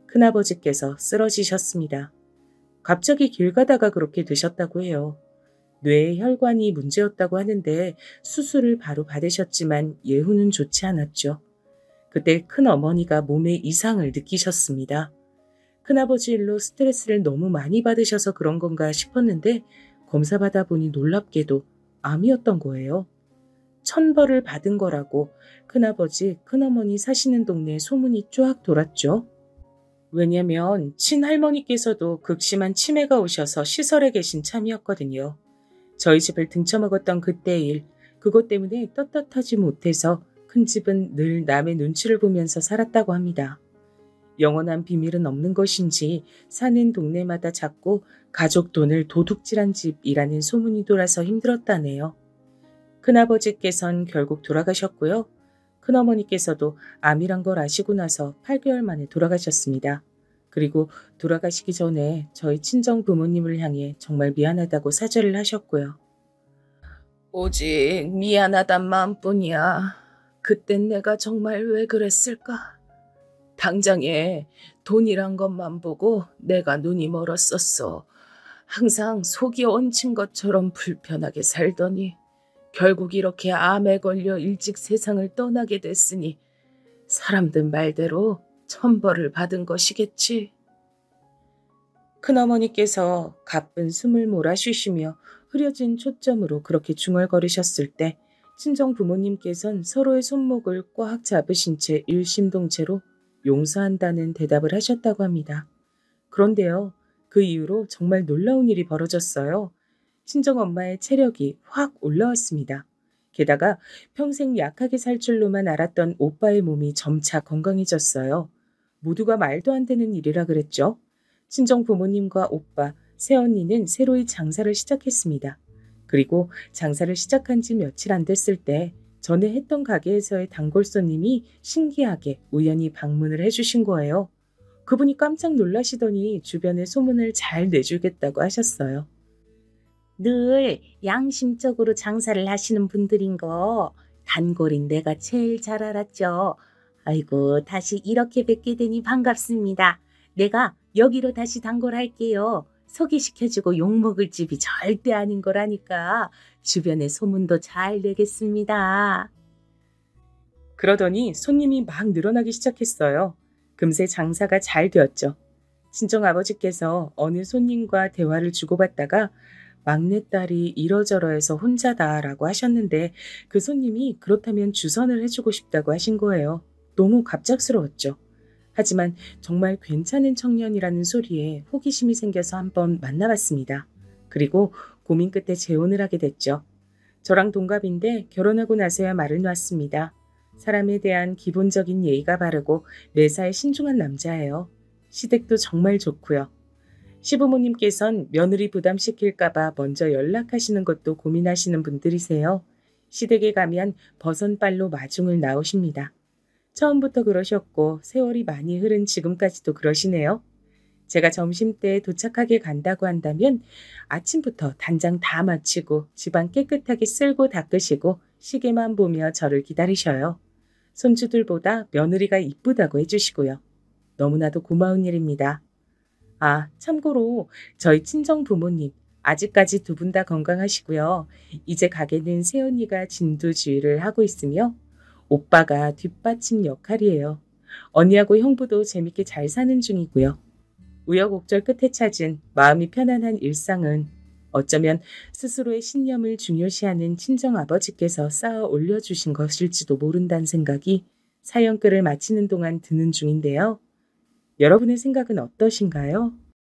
큰아버지께서 쓰러지셨습니다. 갑자기 길 가다가 그렇게 되셨다고 해요. 뇌의 혈관이 문제였다고 하는데 수술을 바로 받으셨지만 예후는 좋지 않았죠. 그때 큰어머니가 몸에 이상을 느끼셨습니다. 큰아버지 일로 스트레스를 너무 많이 받으셔서 그런 건가 싶었는데 검사받아 보니 놀랍게도 암이었던 거예요. 천벌을 받은 거라고 큰아버지, 큰어머니 사시는 동네에 소문이 쫙 돌았죠. 왜냐면 친할머니께서도 극심한 치매가 오셔서 시설에 계신 참이었거든요. 저희 집을 등쳐먹었던 그때의 일, 그것 때문에 떳떳하지 못해서 큰 집은 늘 남의 눈치를 보면서 살았다고 합니다. 영원한 비밀은 없는 것인지 사는 동네마다 자꾸 가족 돈을 도둑질한 집이라는 소문이 돌아서 힘들었다네요. 큰아버지께선 결국 돌아가셨고요. 큰어머니께서도 암이란 걸 아시고 나서 8개월 만에 돌아가셨습니다. 그리고 돌아가시기 전에 저희 친정 부모님을 향해 정말 미안하다고 사죄를 하셨고요. 오직 미안하단 마음뿐이야. 그땐 내가 정말 왜 그랬을까? 당장에 돈이란 것만 보고 내가 눈이 멀었었어. 항상 속이 얹힌 것처럼 불편하게 살더니 결국 이렇게 암에 걸려 일찍 세상을 떠나게 됐으니 사람들 말대로 천벌을 받은 것이겠지. 큰어머니께서 가쁜 숨을 몰아쉬시며 흐려진 초점으로 그렇게 중얼거리셨을 때 친정 부모님께선 서로의 손목을 꽉 잡으신 채 일심동체로 용서한다는 대답을 하셨다고 합니다. 그런데요, 그 이후로 정말 놀라운 일이 벌어졌어요. 친정엄마의 체력이 확 올라왔습니다. 게다가 평생 약하게 살 줄로만 알았던 오빠의 몸이 점차 건강해졌어요. 모두가 말도 안 되는 일이라 그랬죠. 친정 부모님과 오빠, 새언니는 새로이 장사를 시작했습니다. 그리고 장사를 시작한 지 며칠 안 됐을 때 전에 했던 가게에서의 단골 손님이 신기하게 우연히 방문을 해주신 거예요. 그분이 깜짝 놀라시더니 주변에 소문을 잘 내주겠다고 하셨어요. 늘 양심적으로 장사를 하시는 분들인 거 단골인 내가 제일 잘 알았죠. 아이고, 다시 이렇게 뵙게 되니 반갑습니다. 내가 여기로 다시 단골할게요. 소개시켜주고 욕먹을 집이 절대 아닌 거라니까 주변에 소문도 잘 내겠습니다. 그러더니 손님이 막 늘어나기 시작했어요. 금세 장사가 잘 되었죠. 친정아버지께서 어느 손님과 대화를 주고받다가 막내딸이 이러저러해서 혼자다라고 하셨는데 그 손님이 그렇다면 주선을 해주고 싶다고 하신 거예요. 너무 갑작스러웠죠. 하지만 정말 괜찮은 청년이라는 소리에 호기심이 생겨서 한번 만나봤습니다. 그리고 고민 끝에 재혼을 하게 됐죠. 저랑 동갑인데 결혼하고 나서야 말을 놨습니다. 사람에 대한 기본적인 예의가 바르고 매사에 신중한 남자예요. 시댁도 정말 좋고요. 시부모님께선 며느리 부담시킬까봐 먼저 연락하시는 것도 고민하시는 분들이세요. 시댁에 가면 버선발로 마중을 나오십니다. 처음부터 그러셨고 세월이 많이 흐른 지금까지도 그러시네요. 제가 점심때 도착하게 간다고 한다면 아침부터 단장 다 마치고 집안 깨끗하게 쓸고 닦으시고 시계만 보며 저를 기다리셔요. 손주들보다 며느리가 이쁘다고 해주시고요. 너무나도 고마운 일입니다. 아, 참고로 저희 친정 부모님 아직까지 두 분 다 건강하시고요. 이제 가게는 새언니가 진두지휘를 하고 있으며 오빠가 뒷받침 역할이에요. 언니하고 형부도 재밌게 잘 사는 중이고요. 우여곡절 끝에 찾은 마음이 편안한 일상은 어쩌면 스스로의 신념을 중요시하는 친정아버지께서 쌓아 올려주신 것일지도 모른다는 생각이 사연글을 마치는 동안 드는 중인데요. 여러분의 생각은 어떠신가요?